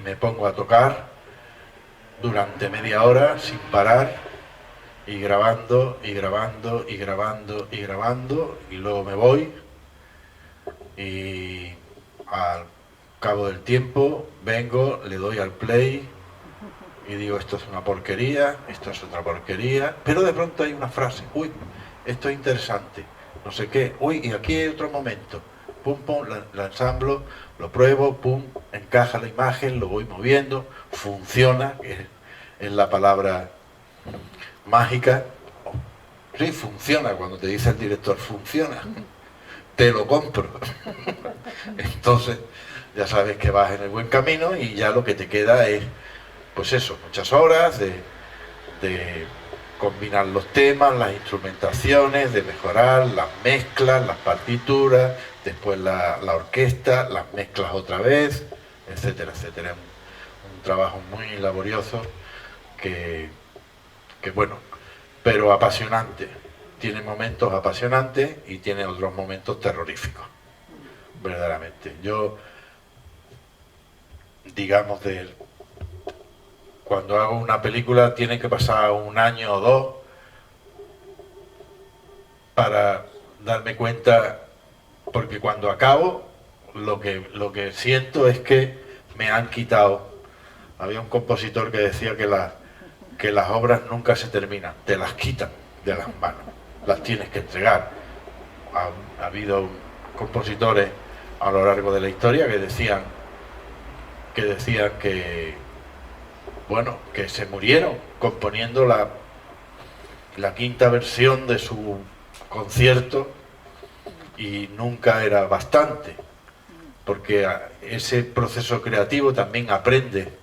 me pongo a tocar durante media hora sin parar, y grabando y grabando y grabando y grabando, y luego me voy y al cabo del tiempo vengo, le doy al play y digo, esto es una porquería, esto es otra porquería, pero de pronto hay una frase, uy, esto es interesante, no sé qué, uy, y aquí hay otro momento, pum, pum, la ensamblo, lo pruebo, pum, encaja la imagen, lo voy moviendo, funciona, que es la palabra mágica. Sí, funciona, cuando te dice el director, funciona, te lo compro. Entonces ya sabes que vas en el buen camino y ya lo que te queda es, pues eso, muchas horas de combinar los temas, las instrumentaciones, de mejorar las mezclas, las partituras, después la orquesta, las mezclas otra vez, etcétera, etcétera. Un trabajo muy laborioso que bueno, pero apasionante. Tiene momentos apasionantes y tiene otros momentos terroríficos, verdaderamente. Yo, digamos, cuando hago una película tiene que pasar un año o dos para darme cuenta, porque cuando acabo lo que siento es que me han quitado. Había un compositor que decía que las obras nunca se terminan, te las quitan de las manos, las tienes que entregar. Ha habido compositores a lo largo de la historia que decían que bueno, que se murieron componiendo la quinta versión de su concierto y nunca era bastante, porque ese proceso creativo también aprende.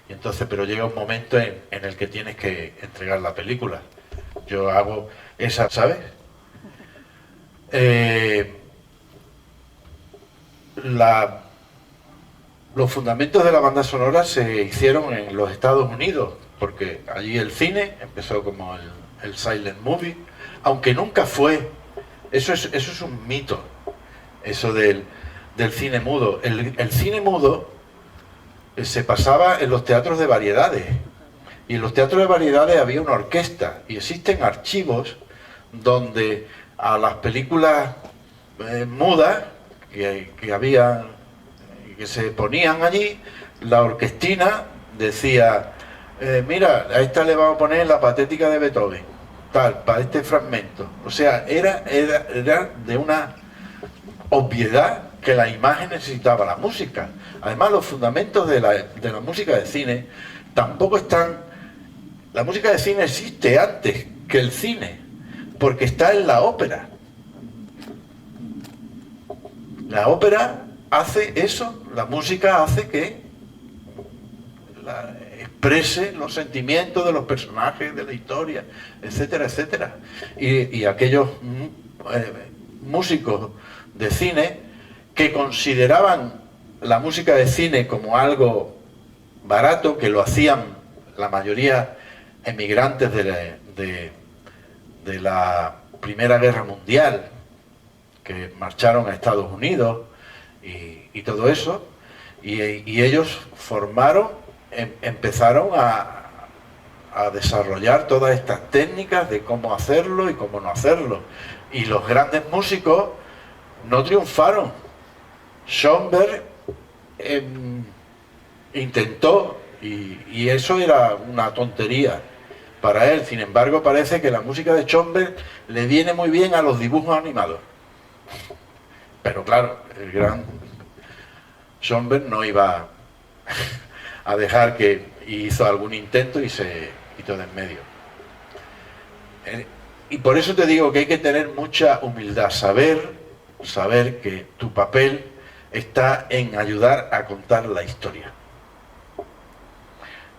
Y entonces, pero llega un momento en el que tienes que entregar la película. Yo hago esa, ¿sabes? Los fundamentos de la banda sonora se hicieron en los Estados Unidos, porque allí el cine empezó como el silent movie, aunque nunca fue. Eso es un mito, eso del cine mudo. El cine mudo se pasaba en los teatros de variedades, y en los teatros de variedades había una orquesta, y existen archivos donde a las películas mudas que se ponían allí, la orquestina decía mira, a esta le vamos a poner la patética de Beethoven, tal, para este fragmento. O sea, era de una obviedad que la imagen necesitaba la música. Además, los fundamentos de la música de cine tampoco están... La música de cine existe antes que el cine, porque está en la ópera. La ópera hace eso, la música hace que exprese los sentimientos de los personajes, de la historia, etcétera, etcétera. Y aquellos músicos de cine que consideraban la música de cine como algo barato, que lo hacían la mayoría emigrantes de la Primera Guerra Mundial, que marcharon a Estados Unidos y todo eso, y ellos empezaron a desarrollar todas estas técnicas de cómo hacerlo y cómo no hacerlo. Y los grandes músicos no triunfaron. Schoenberg intentó, y eso era una tontería para él. Sin embargo, parece que la música de Schoenberg le viene muy bien a los dibujos animados. Pero claro, el gran Schoenberg no iba a dejar que hizo algún intento y se quitó de en medio. Y por eso te digo que hay que tener mucha humildad, saber que tu papel está en ayudar a contar la historia.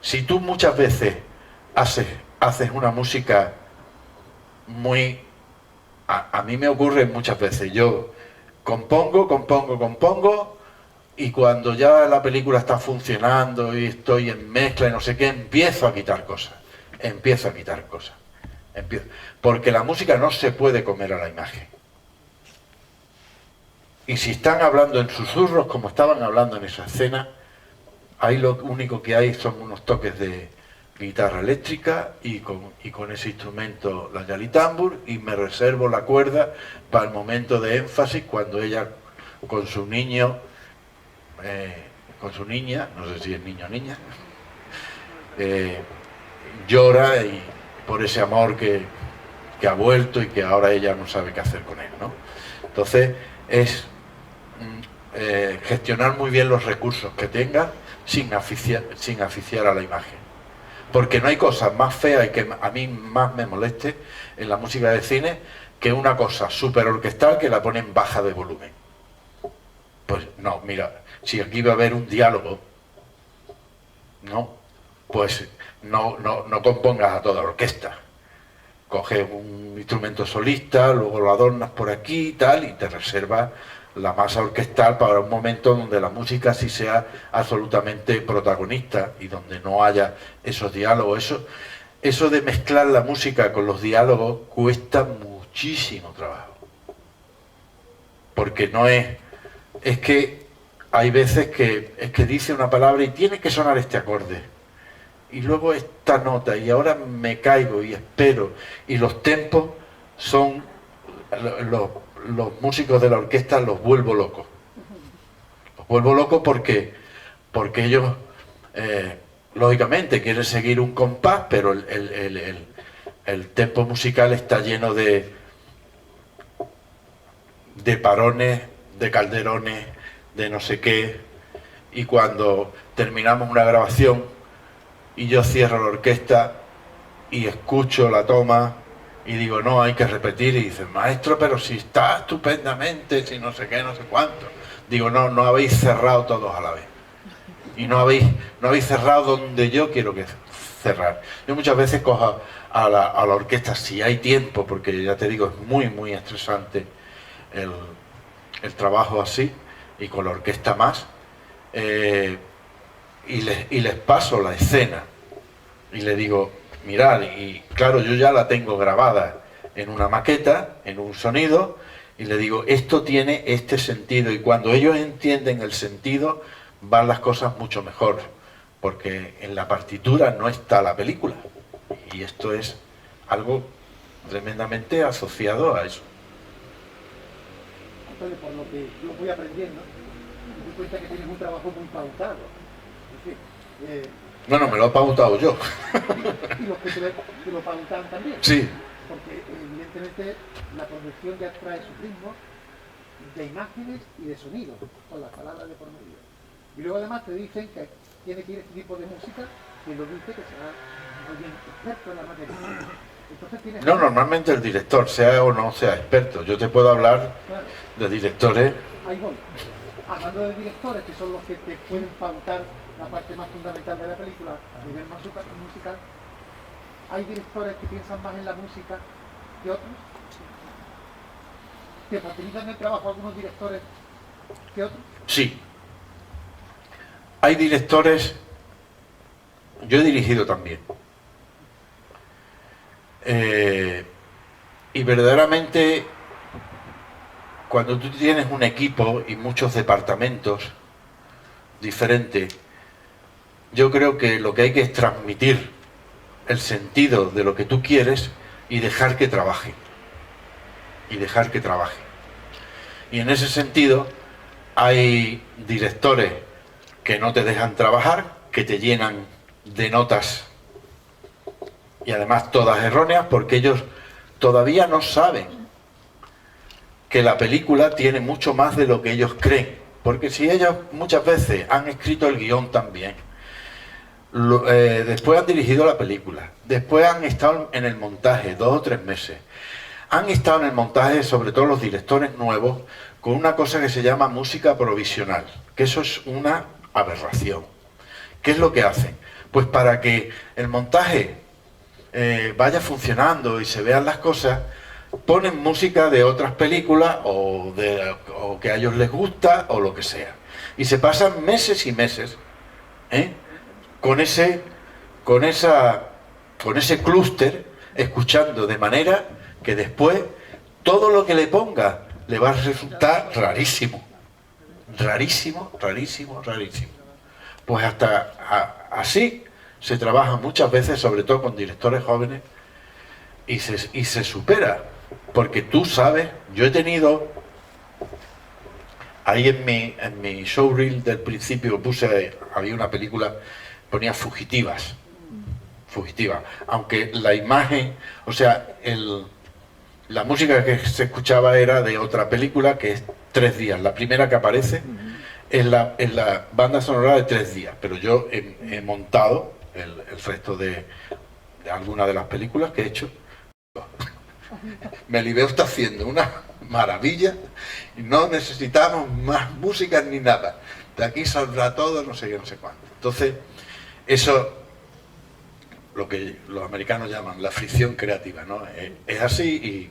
Si tú muchas veces haces una música muy... A mí me ocurre muchas veces, yo compongo, y cuando ya la película está funcionando y estoy en mezcla y no sé qué, empiezo a quitar cosas. Porque la música no se puede comer a la imagen. Y si están hablando en susurros, como estaban hablando en esa escena, ahí lo único que hay son unos toques de guitarra eléctrica y con ese instrumento la yalitambur, y me reservo la cuerda para el momento de énfasis, cuando ella con su niño, con su niña, no sé si es niño o niña, llora y por ese amor que ha vuelto y que ahora ella no sabe qué hacer con él, ¿no? Entonces es gestionar muy bien los recursos que tengas sin asfixiar a la imagen. Porque no hay cosa más fea y que a mí más me moleste en la música de cine que una cosa súper orquestal que la ponen baja de volumen. Pues no, mira, si aquí va a haber un diálogo, pues no compongas a toda la orquesta. Coges un instrumento solista, luego lo adornas por aquí y tal, y te reservas la masa orquestal para un momento donde la música sí sea absolutamente protagonista y donde no haya esos diálogos. Eso de mezclar la música con los diálogos cuesta muchísimo trabajo. Porque no es que hay veces que dice una palabra y tiene que sonar este acorde. Y luego esta nota, y ahora me caigo y espero. Y los tempos son los músicos de la orquesta los vuelvo locos. Los vuelvo locos porque ellos, lógicamente, quieren seguir un compás, pero el tempo musical está lleno de parones, de calderones, de no sé qué. Y cuando terminamos una grabación y yo cierro la orquesta y escucho la toma y digo, no, hay que repetir, y dicen, maestro, pero si está estupendamente, si no sé qué, no sé cuánto. Digo, no habéis cerrado todos a la vez. Y no habéis cerrado donde yo quiero que cerrar. Yo muchas veces cojo a la orquesta, si hay tiempo, porque ya te digo, es muy, muy estresante el trabajo así, y con la orquesta más, y les paso la escena, y le digo, mirad, y claro, yo ya la tengo grabada en una maqueta, en un sonido, y le digo, esto tiene este sentido, y cuando ellos entienden el sentido, van las cosas mucho mejor, porque en la partitura no está la película, y esto es algo tremendamente asociado a eso. Entonces, por lo que yo voy aprendiendo, me doy cuenta que tienes un trabajo muy pautado. Es decir, No, me lo he pautado yo. Y los que te lo pautan también. Sí. Porque evidentemente la producción ya trae sus ritmos de imágenes y de sonidos, con las palabras de por medio. Y luego además te dicen que tiene que ir este tipo de música, que lo dice que será alguien experto en la materia. Entonces tienes... No, normalmente el director, sea o no sea experto. Yo te puedo hablar de directores. Ahí voy. Hablando de directores, que son los que te pueden pautar la parte más fundamental de la película a nivel más musical, hay directores que piensan más en la música que otros. ¿Te facilitan el trabajo algunos directores que otros? Sí. Hay directores, yo he dirigido también. Y verdaderamente, cuando tú tienes un equipo y muchos departamentos diferentes, yo creo que lo que hay que es transmitir el sentido de lo que tú quieres y dejar que trabaje. Y dejar que trabaje. Y en ese sentido, hay directores que no te dejan trabajar, que te llenan de notas y además todas erróneas, porque ellos todavía no saben que la película tiene mucho más de lo que ellos creen, porque si ellos muchas veces han escrito el guión también, después han dirigido la película, después han estado en el montaje 2 o 3 meses, han estado en el montaje, sobre todo los directores nuevos, con una cosa que se llama música provisional, que eso es una aberración. ¿Qué es lo que hacen? Pues para que el montaje vaya funcionando y se vean las cosas, ponen música de otras películas o que a ellos les gusta o lo que sea. Y se pasan meses y meses con ese clúster escuchando, de manera que después todo lo que le ponga le va a resultar rarísimo. Rarísimo, rarísimo, rarísimo. Pues hasta así se trabaja muchas veces, sobre todo con directores jóvenes, y se supera. Porque tú sabes, yo he tenido ahí en mi showreel del principio había una película, ponía fugitivas, aunque la imagen, o sea, la música que se escuchaba era de otra película que es 3 días, la primera que aparece es la banda sonora de 3 días, pero yo he montado el resto de algunas de las películas que he hecho. Melibeo está haciendo una maravilla y no necesitamos más música ni nada. De aquí saldrá todo, no sé qué, no sé cuánto. Entonces, eso, lo que los americanos llaman la fricción creativa, ¿no? Es así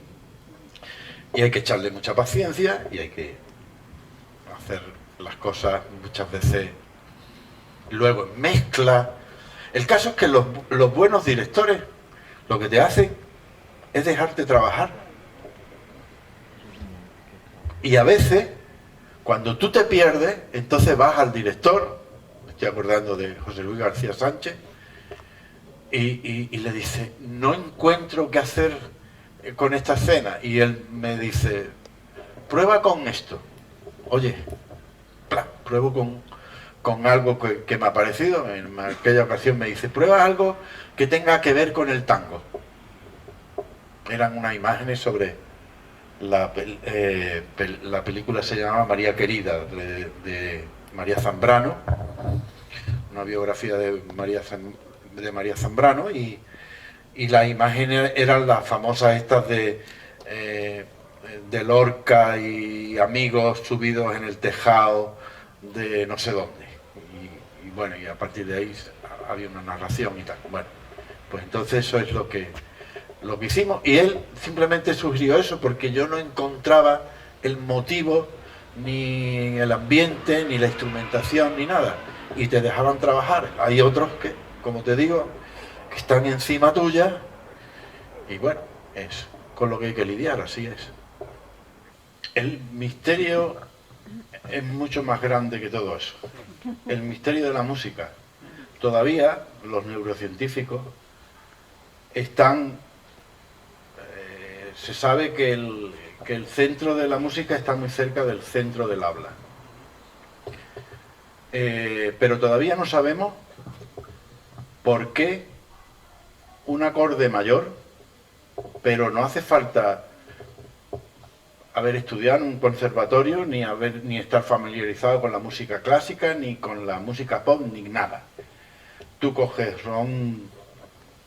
y hay que echarle mucha paciencia y hay que hacer las cosas muchas veces luego en mezcla. El caso es que los buenos directores lo que te hacen es dejarte trabajar. Y a veces, cuando tú te pierdes, entonces vas al director, me estoy acordando de José Luis García Sánchez, y le dice, no encuentro qué hacer con esta escena. Y él me dice, prueba con esto. Oye, pruebo con algo que me ha parecido. En aquella ocasión me dice, prueba algo que tenga que ver con el tango. Eran unas imágenes sobre la película, se llamaba María Querida, de María Zambrano, una biografía de María Zambrano, y las imágenes eran las famosas estas de Lorca y amigos subidos en el tejado de no sé dónde, y bueno, y a partir de ahí había una narración y tal. Bueno, pues entonces eso es lo que hicimos, y él simplemente sugirió eso porque yo no encontraba el motivo, ni el ambiente, ni la instrumentación, ni nada, y te dejaban trabajar. Hay otros que, como te digo, que están encima tuya, y bueno, es con lo que hay que lidiar, así es. El misterio es mucho más grande que todo eso. El misterio de la música. Todavía los neurocientíficos están... se sabe que el centro de la música está muy cerca del centro del habla. Pero todavía no sabemos ¿por qué un acorde mayor, pero no hace falta haber estudiado en un conservatorio, ni estar familiarizado con la música clásica, ni con la música pop, ni nada? Tú coges a un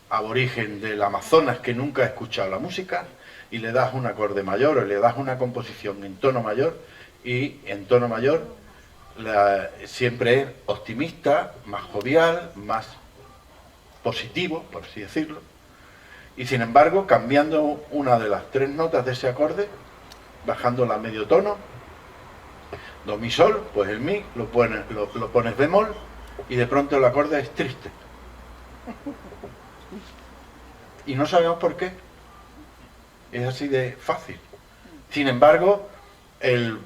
aborigen del Amazonas que nunca ha escuchado la música y le das un acorde mayor o le das una composición en tono mayor, y en tono mayor siempre es optimista, más jovial, más positivo, por así decirlo. Y sin embargo, cambiando una de las 3 notas de ese acorde, bajándola a medio tono, do, mi, sol, pues el mi lo pones bemol y de pronto el acorde es triste. Y no sabemos por qué. Es así de fácil. Sin embargo, el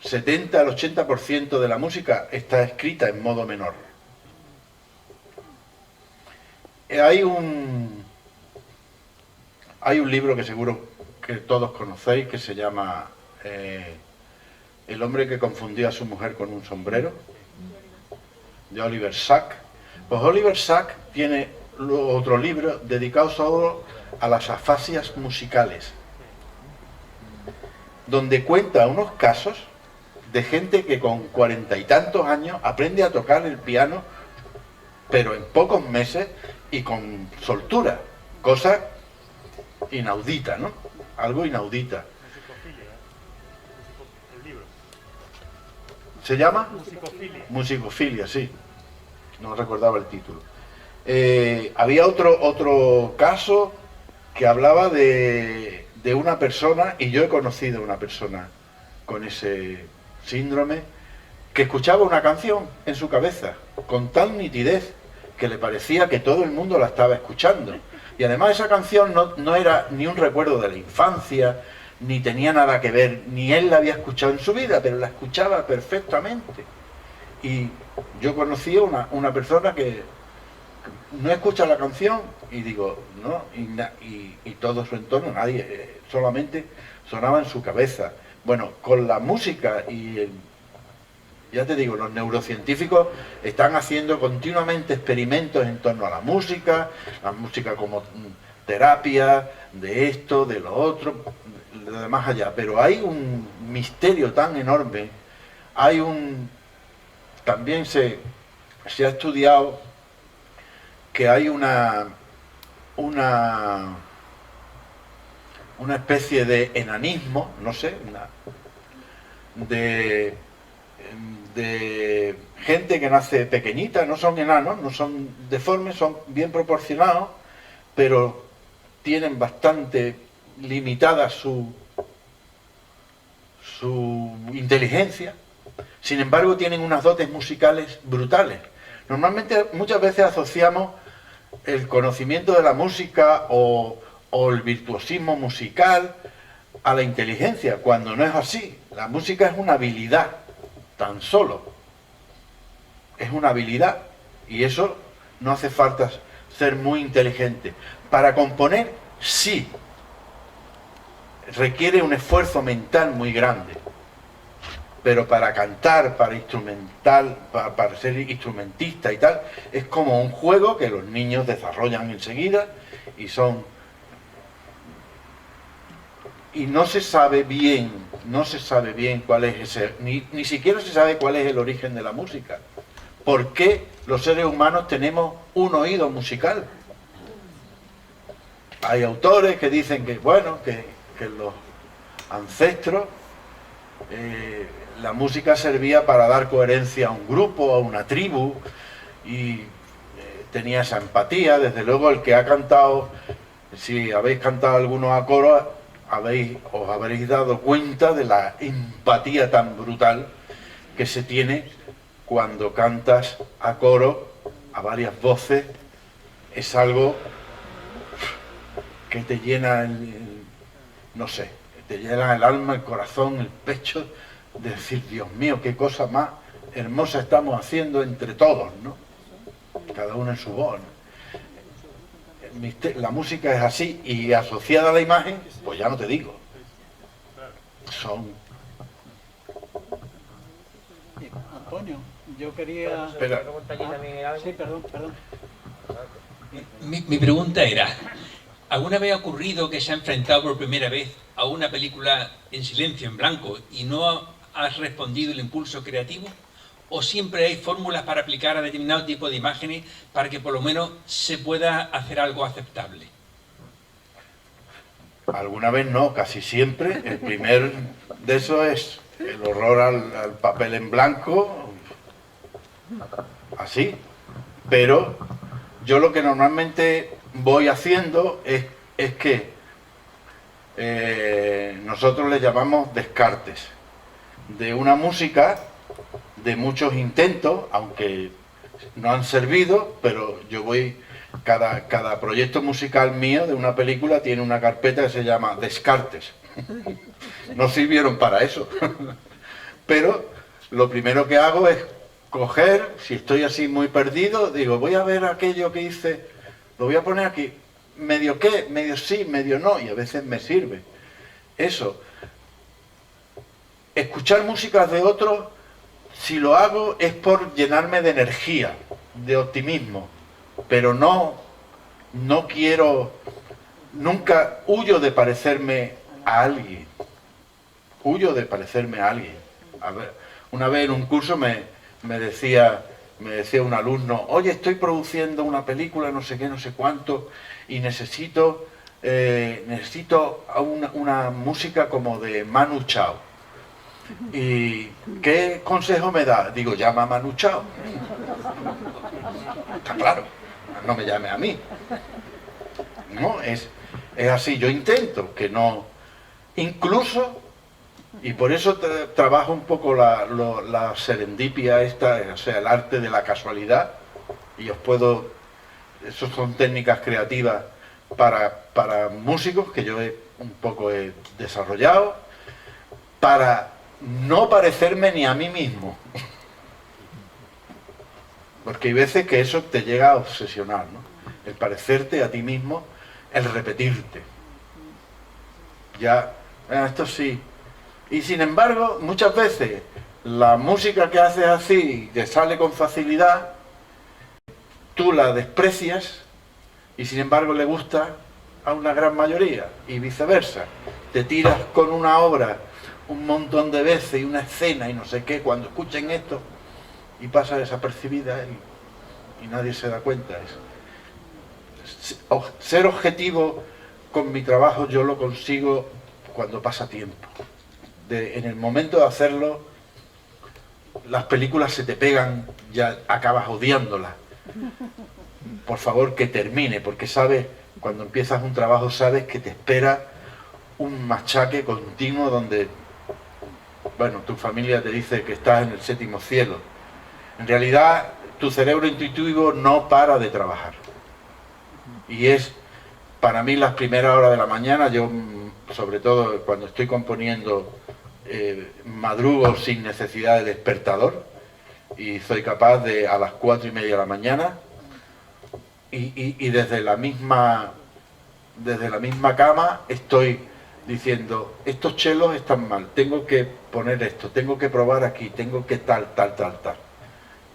70 al 80% de la música está escrita en modo menor. Hay un libro que seguro que todos conocéis, que se llama El hombre que confundió a su mujer con un sombrero, de Oliver Sacks. Pues Oliver Sacks tiene otro libro dedicado solo a las afasias musicales, donde cuenta unos casos de gente que con 40 y tantos años aprende a tocar el piano, pero en pocos meses y con soltura, cosa inaudita, ¿no? Algo inaudita. ¿Se llama? Musicofilia, sí. No recordaba el título. Había otro caso que hablaba de una persona, y yo he conocido a una persona con ese síndrome, que escuchaba una canción en su cabeza con tal nitidez que le parecía que todo el mundo la estaba escuchando. Y además esa canción no era ni un recuerdo de la infancia, ni tenía nada que ver, ni él la había escuchado en su vida, pero la escuchaba perfectamente. Y yo conocí a una persona que no escucha la canción, y digo, no, y todo su entorno, nadie, solamente sonaba en su cabeza. Bueno, con la música ya te digo, los neurocientíficos están haciendo continuamente experimentos en torno a la música como terapia, de esto, de lo otro, de más allá. Pero hay un misterio tan enorme, también se ha estudiado que hay una especie de enanismo, no sé, de gente que nace pequeñita, no son enanos, no son deformes, son bien proporcionados, pero tienen bastante limitada su inteligencia. Sin embargo, tienen unas dotes musicales brutales. Normalmente, muchas veces asociamos el conocimiento de la música o el virtuosismo musical a la inteligencia, cuando no es así. La música es una habilidad, tan solo. Es una habilidad, y eso no hace falta ser muy inteligente. Para componer, sí, requiere un esfuerzo mental muy grande. Pero para cantar, para ser instrumentista y tal, es como un juego que los niños desarrollan enseguida y no se sabe bien cuál es ese, ni siquiera se sabe cuál es el origen de la música. ¿Por qué los seres humanos tenemos un oído musical? Hay autores que dicen que, bueno, que los ancestros, la música servía para dar coherencia a un grupo, a una tribu, y tenía esa empatía. Desde luego, el que ha cantado, si habéis cantado algunos a coro, os habréis dado cuenta de la empatía tan brutal que se tiene cuando cantas a coro, a varias voces. Es algo que te llena no sé, te llena el alma, el corazón, el pecho, de decir, Dios mío, qué cosa más hermosa estamos haciendo entre todos, ¿no? Cada uno en su voz, ¿no? La música es así, y asociada a la imagen, pues ya no te digo. Antonio, yo quería... Espera. Sí, perdón. Mi pregunta era, ¿alguna vez ha ocurrido que se ha enfrentado por primera vez a una película en silencio, en blanco, y no has respondido el impulso creativo? ¿O siempre hay fórmulas para aplicar a determinado tipo de imágenes para que por lo menos se pueda hacer algo aceptable? Alguna vez no, casi siempre. El primer de eso es el horror al papel en blanco, así. Pero yo lo que normalmente voy haciendo es que nosotros le llamamos descartes de una música, de muchos intentos, aunque no han servido, pero yo voy, cada proyecto musical mío de una película tiene una carpeta que se llama descartes. No sirvieron para eso. Pero lo primero que hago es coger, si estoy así muy perdido, digo, voy a ver aquello que hice, lo voy a poner aquí, medio qué, medio sí, medio no, y a veces me sirve. Eso. Escuchar músicas de otros, si lo hago es por llenarme de energía, de optimismo, pero no quiero, nunca huyo de parecerme a alguien, huyo de parecerme a alguien. A ver, una vez en un curso me decía un alumno, oye, estoy produciendo una película, no sé qué, no sé cuánto, y necesito una música como de Manu Chao. ¿Y qué consejo me da? Digo, llama a Manu Chao. Está claro, no me llame a mí. No, es así, yo intento que no, incluso, y por eso trabajo un poco la serendipia esta, o sea, el arte de la casualidad, y eso son técnicas creativas para músicos que yo un poco he desarrollado, para no parecerme ni a mí mismo. Porque hay veces que eso te llega a obsesionar, ¿no? El parecerte a ti mismo, el repetirte. Ya, esto sí. Y sin embargo, muchas veces, la música que haces así, te sale con facilidad, tú la desprecias y sin embargo le gusta a una gran mayoría, y viceversa. Te tiras con una obra un montón de veces y una escena y no sé qué, cuando escuchen esto, y pasa desapercibida y nadie se da cuenta. Ser objetivo con mi trabajo yo lo consigo cuando pasa tiempo. En el momento de hacerlo, las películas se te pegan, ya acabas odiándolas. Por favor, que termine, porque sabes, cuando empiezas un trabajo sabes que te espera un machaque continuo donde, bueno, tu familia te dice que estás en el séptimo cielo. En realidad, tu cerebro intuitivo no para de trabajar. Y es, para mí, las primeras horas de la mañana, yo, sobre todo cuando estoy componiendo, madrugo sin necesidad de despertador, y soy capaz de, a las 4:30 de la mañana, y desde la misma cama estoy diciendo, estos chelos están mal, tengo que poner esto, tengo que probar aquí, tengo que tal.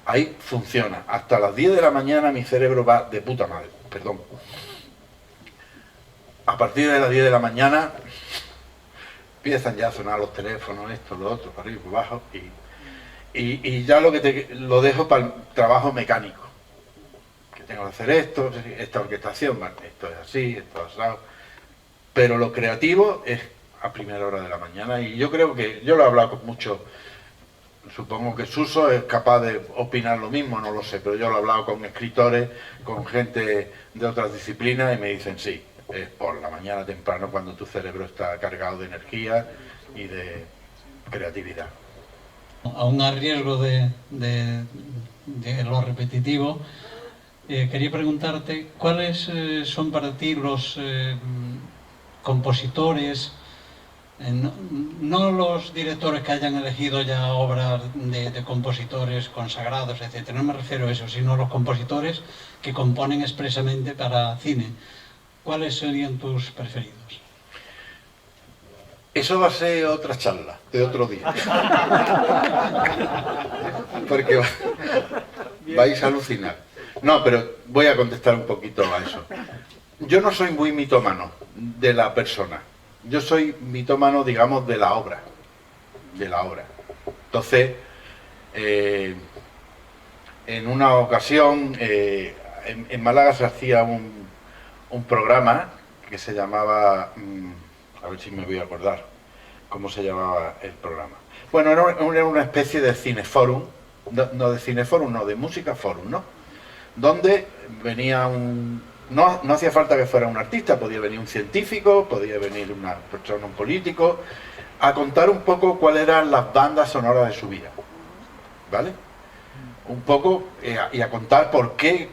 Ahí funciona. Hasta las 10 de la mañana mi cerebro va de puta madre, perdón. A partir de las 10 de la mañana empiezan ya a sonar los teléfonos, esto, lo otro, para arriba y para abajo, y ya lo dejo para el trabajo mecánico. Que tengo que hacer esto, esta orquestación, esto es así, esto es así. Pero lo creativo es a primera hora de la mañana, y yo creo que, yo lo he hablado con muchos, supongo que Suso es capaz de opinar lo mismo, no lo sé, pero yo lo he hablado con escritores, con gente de otras disciplinas, y me dicen sí, es por la mañana temprano cuando tu cerebro está cargado de energía y de creatividad. Aún a riesgo de lo repetitivo, quería preguntarte, ¿cuáles son para ti los compositores, no los directores que hayan elegido ya obras de compositores consagrados, etcétera, no me refiero a eso, sino los compositores que componen expresamente para cine? ¿Cuáles serían tus preferidos? Eso va a ser otra charla de otro día. Porque vais a alucinar. No, pero voy a contestar un poquito a eso. Yo no soy muy mitómano de la persona. Yo soy mitómano, digamos, de la obra. De la obra. Entonces, en una ocasión, en Málaga se hacía un programa que se llamaba... a ver si me voy a acordar cómo se llamaba el programa. Bueno, era una especie de cineforum, no de cineforum, no, de música forum, ¿no? Donde venía no hacía falta que fuera un artista, podía venir un científico, podía venir una persona, un político, a contar un poco cuáles eran las bandas sonoras de su vida, ¿vale? Un poco, y a contar por qué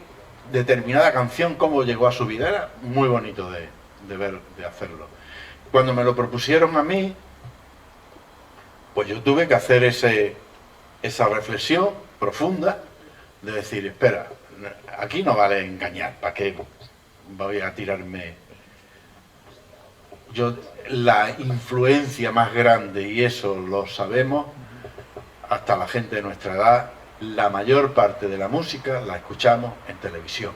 determinada canción, cómo llegó a su vida. Era muy bonito de ver, de hacerlo. Cuando me lo propusieron a mí, pues yo tuve que hacer esa reflexión profunda de decir, espera, aquí no vale engañar, ¿para qué voy a tirarme? La influencia más grande, y eso lo sabemos, hasta la gente de nuestra edad, la mayor parte de la música la escuchamos en televisión.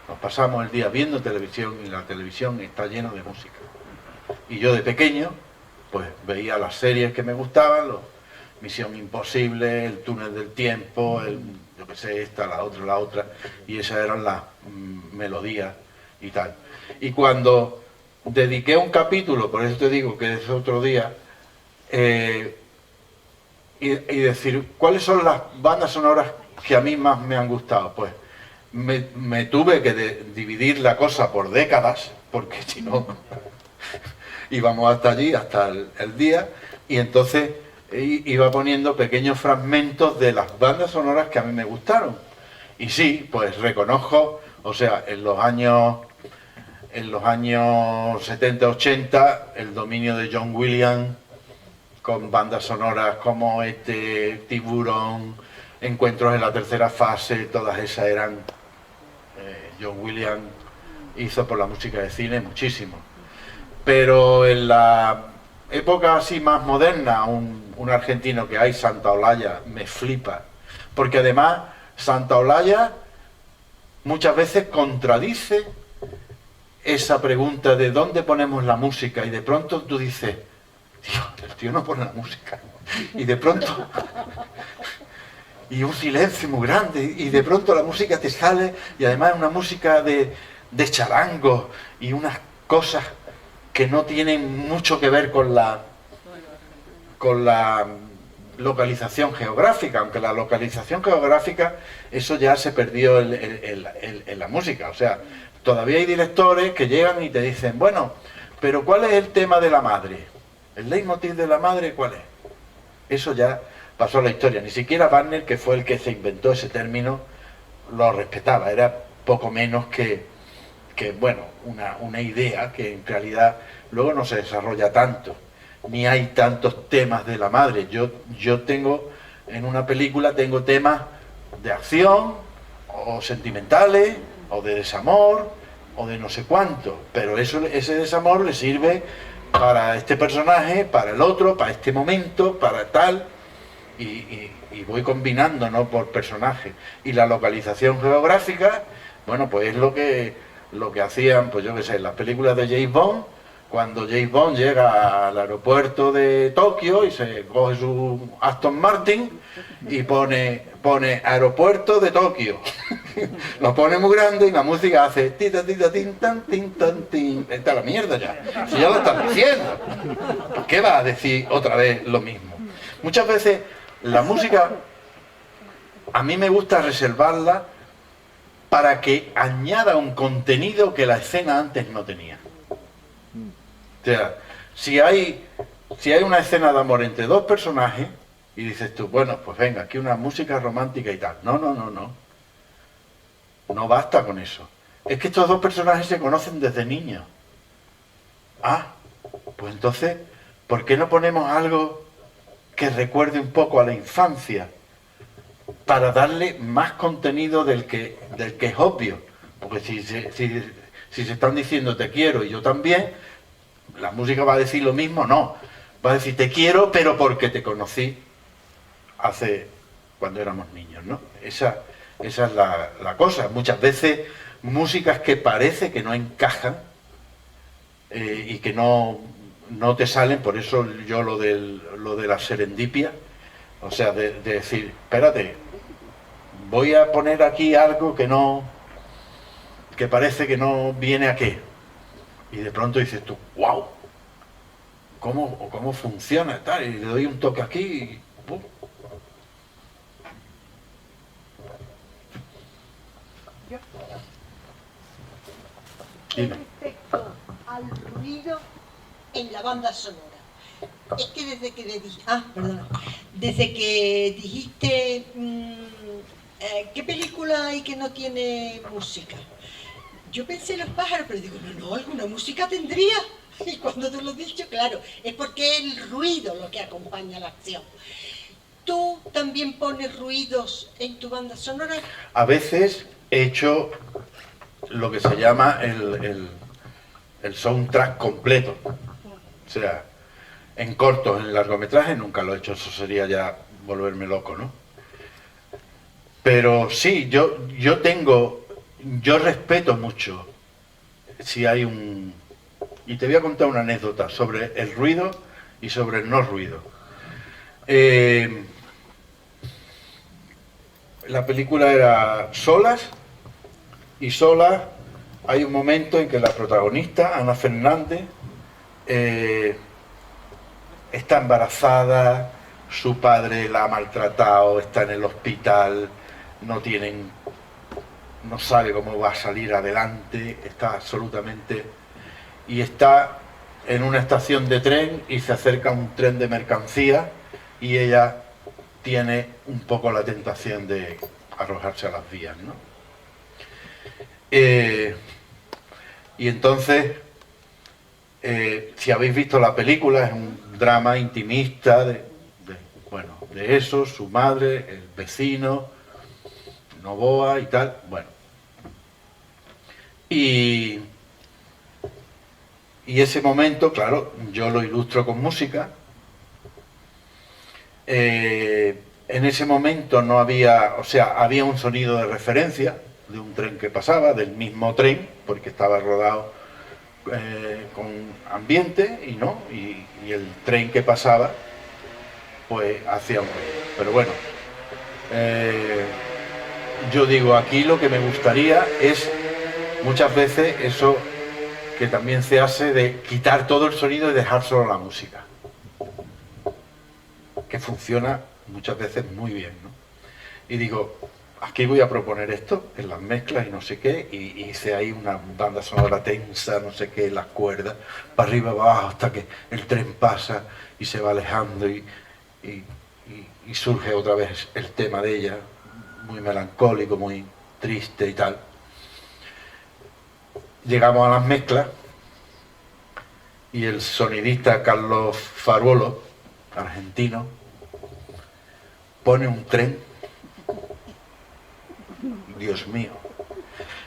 Nos pasamos el día viendo televisión y la televisión está llena de música. Y yo de pequeño, pues veía las series que me gustaban, Misión Imposible, El Túnel del Tiempo, yo qué sé, esta, la otra, y esas eran las melodías y tal. Y cuando dediqué un capítulo, por eso te digo que es otro día, y decir, ¿cuáles son las bandas sonoras que a mí más me han gustado? Pues me tuve que dividir la cosa por décadas, porque si no íbamos hasta allí, hasta el día, y entonces iba poniendo pequeños fragmentos de las bandas sonoras que a mí me gustaron. Y sí, pues reconozco, o sea, en los años 70-80, el dominio de John Williams, con bandas sonoras como Tiburón, Encuentros en la tercera fase, todas esas eran... John Williams hizo por la música de cine muchísimo. Pero en la época así más moderna, un argentino que hay, Santaolalla, me flipa. Porque además, Santaolalla muchas veces contradice esa pregunta de dónde ponemos la música, y de pronto tú dices, Dios, el tío no pone la música. Y de pronto... y un silencio muy grande, y de pronto la música te sale, y además es una música de charango, y unas cosas que no tienen mucho que ver con la localización geográfica, aunque la localización geográfica, eso ya se perdió en la música. O sea, todavía hay directores que llegan y te dicen, bueno, pero ¿cuál es el tema de la madre? ¿El leitmotiv de la madre cuál es? Eso ya pasó a la historia. Ni siquiera Wagner, que fue el que se inventó ese término, lo respetaba. Era poco menos que bueno, una idea que en realidad luego no se desarrolla tanto, ni hay tantos temas de la madre. Yo tengo, en una película tengo temas de acción, o sentimentales, o de desamor, o de no sé cuánto, pero ese desamor le sirve para este personaje, para el otro, para este momento, para tal, y voy combinando, ¿no?, por personaje. Y la localización geográfica, bueno, pues es lo que hacían, pues yo qué sé, en las películas de James Bond, cuando James Bond llega al aeropuerto de Tokio y se coge su Aston Martin y pone aeropuerto de Tokio. Lo pone muy grande y la música hace tita tita tin tan tin tan tin. Está la mierda ya. Si ya lo están diciendo. ¿Por qué va a decir otra vez lo mismo? Muchas veces la música a mí me gusta reservarla para que añada un contenido que la escena antes no tenía. O sea, si hay una escena de amor entre dos personajes y dices tú, bueno, pues venga, aquí una música romántica y tal. No. No basta con eso. Es que estos dos personajes se conocen desde niños. Ah, pues entonces, ¿por qué no ponemos algo que recuerde un poco a la infancia? Para darle más contenido del que es obvio. Porque si se están diciendo te quiero y yo también, la música va a decir lo mismo, no. Va a decir te quiero, pero porque te conocí cuando éramos niños, ¿no? Esa Esa es la cosa. Muchas veces músicas que parece que no encajan y que no te salen, por eso yo lo de la serendipia, o sea, de decir, espérate, voy a poner aquí algo que parece que no viene a qué. Y de pronto dices tú, wow, ¿cómo funciona? Tal, y le doy un toque aquí y ¡pum! Dime. Respecto al ruido en la banda sonora. Es que desde que dijiste ¿qué película hay que no tiene música? Yo pensé en Los pájaros, pero digo, no, alguna música tendría. Y cuando tú lo has dicho, claro, es porque es el ruido lo que acompaña la acción. ¿Tú también pones ruidos en tu banda sonora? A veces he hecho lo que se llama el soundtrack completo. O sea, en cortos, en largometrajes nunca lo he hecho, eso sería ya volverme loco, ¿no? Pero sí, yo respeto mucho si hay un... Y te voy a contar una anécdota sobre el ruido y sobre el no ruido. La película era Solas, y Solas hay un momento en que la protagonista, Ana Fernández, está embarazada, su padre la ha maltratado, está en el hospital, no sabe cómo va a salir adelante, está absolutamente... Y está en una estación de tren y se acerca un tren de mercancía y ella tiene un poco la tentación de arrojarse a las vías, ¿no? Y entonces, si habéis visto la película, es un drama intimista de eso, su madre, el vecino, Novoa y tal, bueno. Y ese momento, claro, yo lo ilustro con música. En ese momento no había, o sea, había un sonido de referencia de un tren que pasaba, del mismo tren, porque estaba rodado con ambiente y el tren que pasaba pues hacía un ruido. Pero bueno, yo digo, aquí lo que me gustaría es muchas veces eso que también se hace de quitar todo el sonido y dejar solo la música, que funciona muchas veces muy bien, ¿no? Y digo, aquí voy a proponer esto en las mezclas y no sé qué, y hice ahí una banda sonora tensa, no sé qué, las cuerdas, para arriba, para abajo, hasta que el tren pasa y se va alejando y surge otra vez el tema de ella, muy melancólico, muy triste y tal. Llegamos a las mezclas y el sonidista Carlos Faruolo, argentino, pone un tren. Dios mío,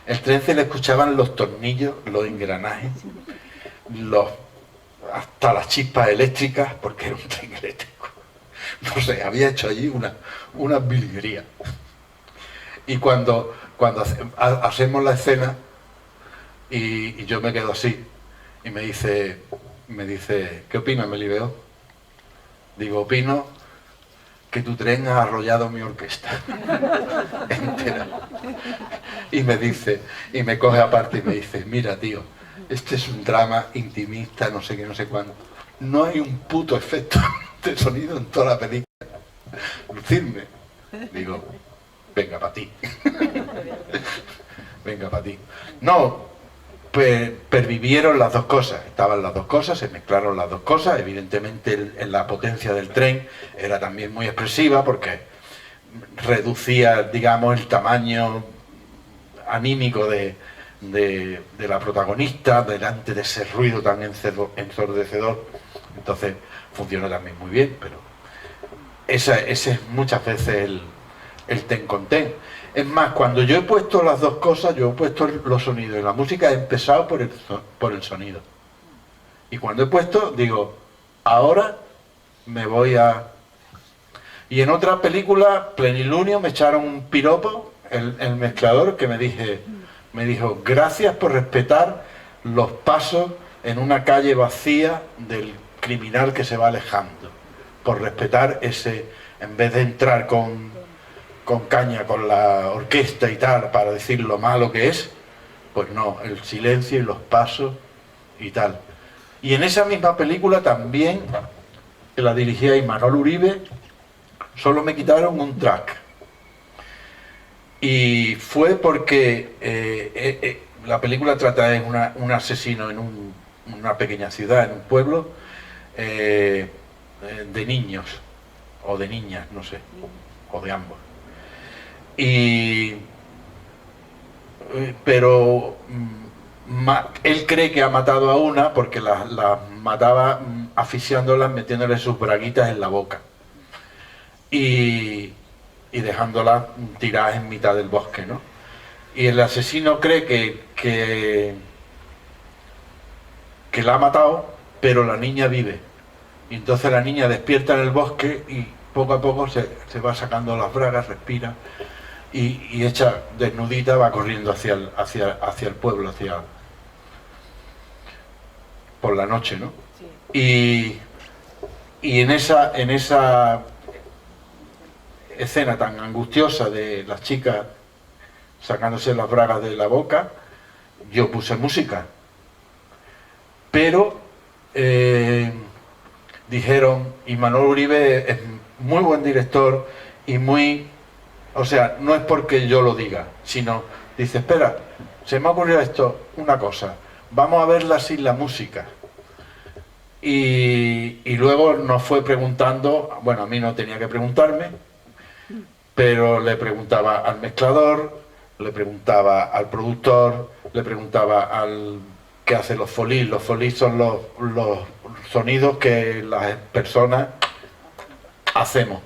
el tren se le escuchaban los tornillos, los engranajes, hasta las chispas eléctricas, porque era un tren eléctrico. No sé, había hecho allí una virguería. Y cuando hacemos la escena y yo me quedo así y me dice, ¿qué opinas, Melibeo? Digo, opino que tu tren ha arrollado mi orquesta entera. Y me dice, y me coge aparte y me dice, mira, tío, este es un drama intimista, no sé qué, no sé cuánto. No hay un puto efecto de sonido en toda la película. Lucirme. Digo, venga para ti. Venga para ti. No, pues pervivieron las dos cosas. Estaban las dos cosas, se mezclaron las dos cosas. Evidentemente la potencia del tren era también muy expresiva porque reducía, digamos, el tamaño anímico de la protagonista delante de ese ruido tan ensordecedor. Entonces funcionó también muy bien, pero ese es muchas veces el ten con ten. Es más, cuando yo he puesto las dos cosas, yo he puesto los sonidos y la música, he empezado por el sonido. Y cuando he puesto, digo, ahora me voy a... Y en otra película, Plenilunio, me echaron un piropo el mezclador que me dijo, gracias por respetar los pasos en una calle vacía del criminal que se va alejando, por respetar ese, en vez de entrar con caña, con la orquesta y tal, para decir lo malo que es, pues no, el silencio y los pasos y tal. Y en esa misma película también, que la dirigía Imanol Uribe, solo me quitaron un track. Y fue porque la película trata de un asesino en una pequeña ciudad, en un pueblo, de niños, o de niñas, no sé, o de ambos. Pero él cree que ha matado a una porque la mataba asfixiándolas, metiéndole sus braguitas en la boca y dejándolas tiradas en mitad del bosque, ¿no? Y el asesino cree que la ha matado, pero la niña vive. Y entonces la niña despierta en el bosque y poco a poco se va sacando las bragas, respira y hecha desnudita va corriendo hacia el pueblo, por la noche, ¿no? Sí. Y en esa escena tan angustiosa de las chicas sacándose las bragas de la boca, yo puse música. Pero dijeron, Imanol Uribe es muy buen director y muy... O sea, no es porque yo lo diga, sino, dice, espera, se me ha ocurrido esto, una cosa, vamos a verla sin la música. Y luego nos fue preguntando, bueno, a mí no tenía que preguntarme, pero le preguntaba al mezclador, le preguntaba al productor, le preguntaba al que hace los folís. Los folís son los sonidos que las personas hacemos.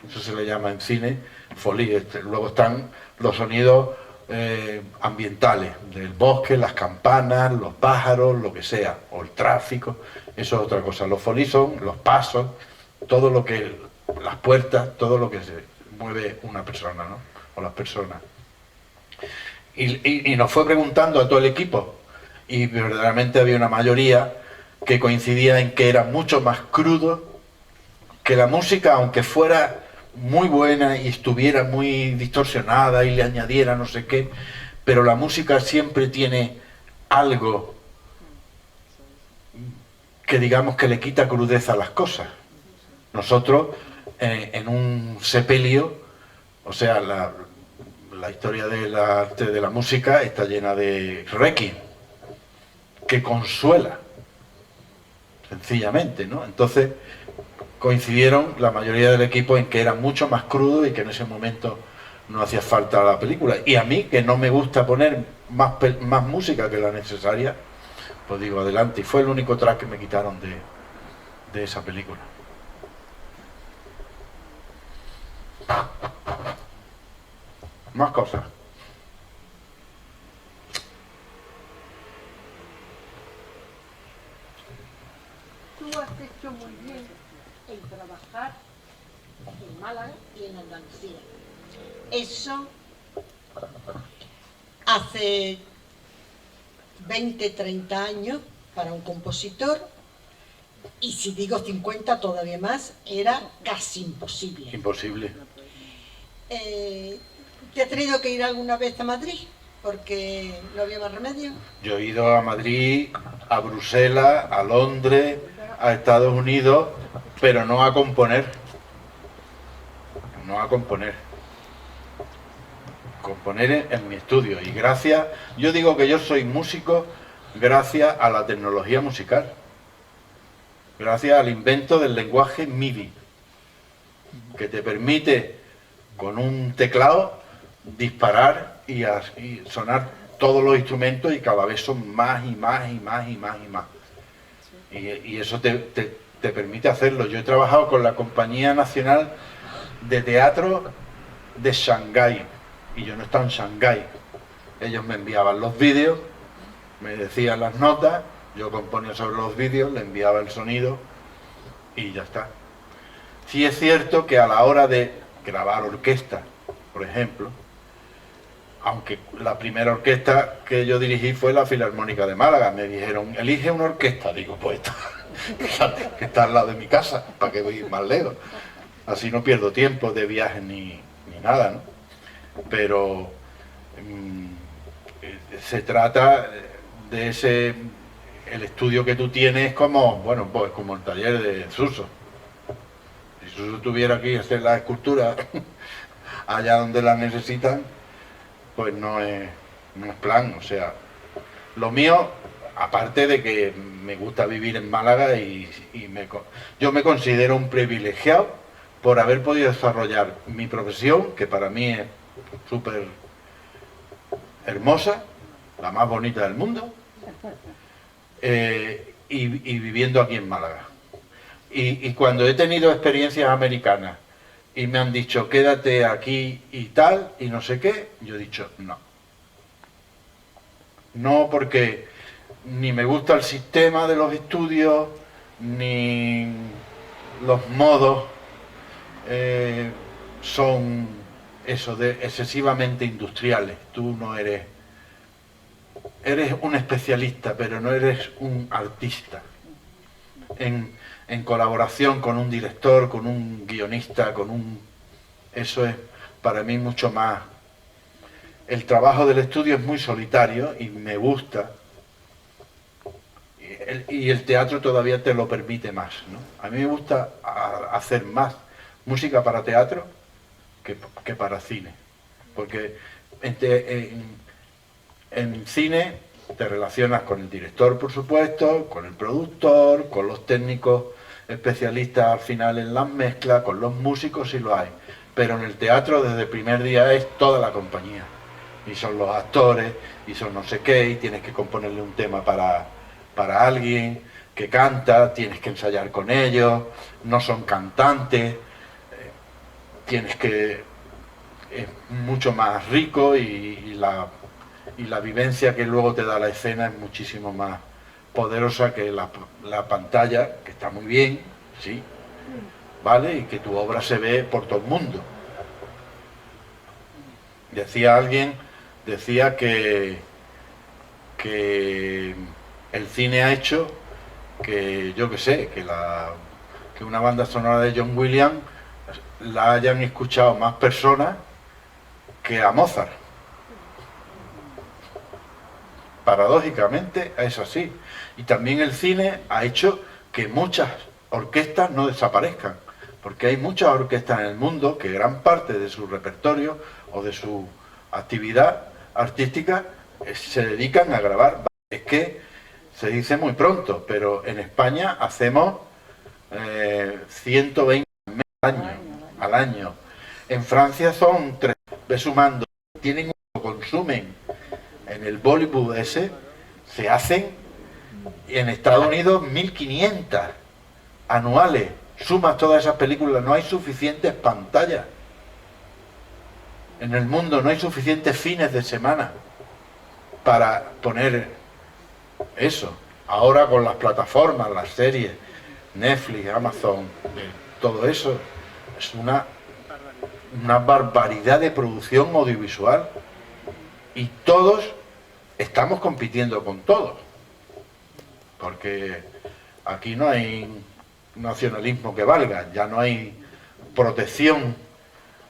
Eso se le llama en cine folí. Luego están los sonidos ambientales, del bosque, las campanas, los pájaros, lo que sea, o el tráfico. Eso es otra cosa. Los folís son los pasos, todo lo que, las puertas, todo lo que se mueve una persona, ¿no? O las personas. Y nos fue preguntando a todo el equipo, y verdaderamente había una mayoría que coincidía en que era mucho más crudo, que la música, aunque fuera muy buena y estuviera muy distorsionada y le añadiera no sé qué, pero la música siempre tiene algo que digamos que le quita crudeza a las cosas. Nosotros en un sepelio, o sea, la historia del arte de la música está llena de requiem, que consuela, sencillamente, ¿no? Entonces coincidieron la mayoría del equipo en que era mucho más crudo y que en ese momento no hacía falta la película. Y a mí, que no me gusta poner más música que la necesaria, pues digo, adelante. Y fue el único track que me quitaron de esa película. Más cosas. Tú has hecho muy bien en trabajar en Málaga y en Andalucía. Eso hace 20, 30 años para un compositor, y si digo 50 todavía más, era casi imposible. Imposible. ¿Te has tenido que ir alguna vez a Madrid? Porque no había más remedio. Yo he ido a Madrid, a Bruselas, a Londres, a Estados Unidos, pero no a componer. No a componer. Componer en mi estudio. Y gracias, yo digo que yo soy músico gracias a la tecnología musical. Gracias al invento del lenguaje MIDI, que te permite con un teclado disparar y sonar todos los instrumentos, y cada vez son más y más y más y más y más. Y eso te permite hacerlo. Yo he trabajado con la Compañía Nacional de Teatro de Shanghái, y yo no estaba en Shanghái. Ellos me enviaban los vídeos, me decían las notas, yo componía sobre los vídeos, le enviaba el sonido y ya está. Sí es cierto que a la hora de grabar orquesta, por ejemplo, aunque la primera orquesta que yo dirigí fue la Filarmónica de Málaga. Me dijeron, elige una orquesta. Digo, pues esta, que está al lado de mi casa, ¿para qué voy a ir más lejos? Así no pierdo tiempo de viaje ni nada, ¿no? Pero se trata de ese... El estudio que tú tienes como, bueno, pues como el taller de Suso. Si Suso tuviera que hacer las esculturas allá donde las necesitan, pues no es plan. O sea, lo mío, aparte de que me gusta vivir en Málaga yo me considero un privilegiado por haber podido desarrollar mi profesión, que para mí es súper hermosa, la más bonita del mundo, y viviendo aquí en Málaga. Y cuando he tenido experiencias americanas y me han dicho quédate aquí y tal, y no sé qué, yo he dicho no. No, porque ni me gusta el sistema de los estudios, ni los modos son eso de excesivamente industriales. Tú no eres un especialista, pero no eres un artista. En colaboración con un director, con un guionista, eso es para mí mucho más. El trabajo del estudio es muy solitario y me gusta. Y el teatro todavía te lo permite más, ¿no? A mí me gusta hacer más música para teatro que para cine. Porque en cine te relacionas con el director, por supuesto, con el productor, con los técnicos especialistas al final en las mezclas, con los músicos si lo hay. Pero en el teatro desde el primer día es toda la compañía. Y son los actores, y son no sé qué, y tienes que componerle un tema para alguien que canta, tienes que ensayar con ellos, no son cantantes, tienes que... es mucho más rico y la vivencia que luego te da la escena es muchísimo más poderosa que la pantalla, que está muy bien, sí, ¿vale? Y que tu obra se ve por todo el mundo. Decía que el cine ha hecho que, yo qué sé, que una banda sonora de John Williams la hayan escuchado más personas que a Mozart. Paradójicamente es así. Y también el cine ha hecho que muchas orquestas no desaparezcan, porque hay muchas orquestas en el mundo que gran parte de su repertorio o de su actividad artística se dedican a grabar. Es que se dice muy pronto, pero en España hacemos 120 al año. En Francia son 3, sumando, consumen en el Bollywood ese, se hacen en Estados Unidos 1500 anuales. Sumas todas esas películas, no hay suficientes pantallas. En el mundo no hay suficientes fines de semana para poner eso. Ahora con las plataformas, las series, Netflix, Amazon, todo eso, es una barbaridad de producción audiovisual. Y todos estamos compitiendo con todos. Porque aquí no hay nacionalismo que valga, ya no hay protección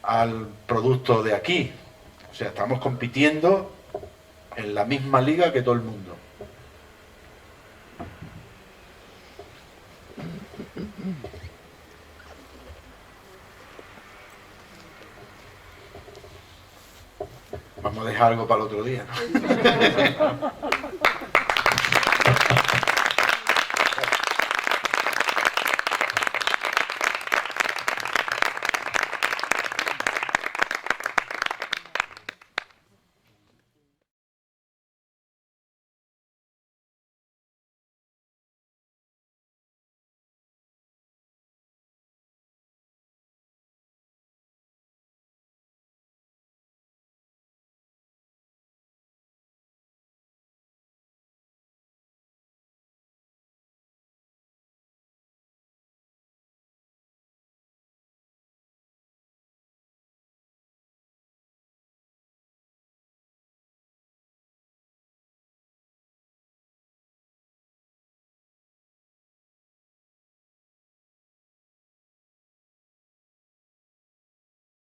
al producto de aquí. O sea, estamos compitiendo en la misma liga que todo el mundo. Vamos a dejar algo para el otro día, ¿no?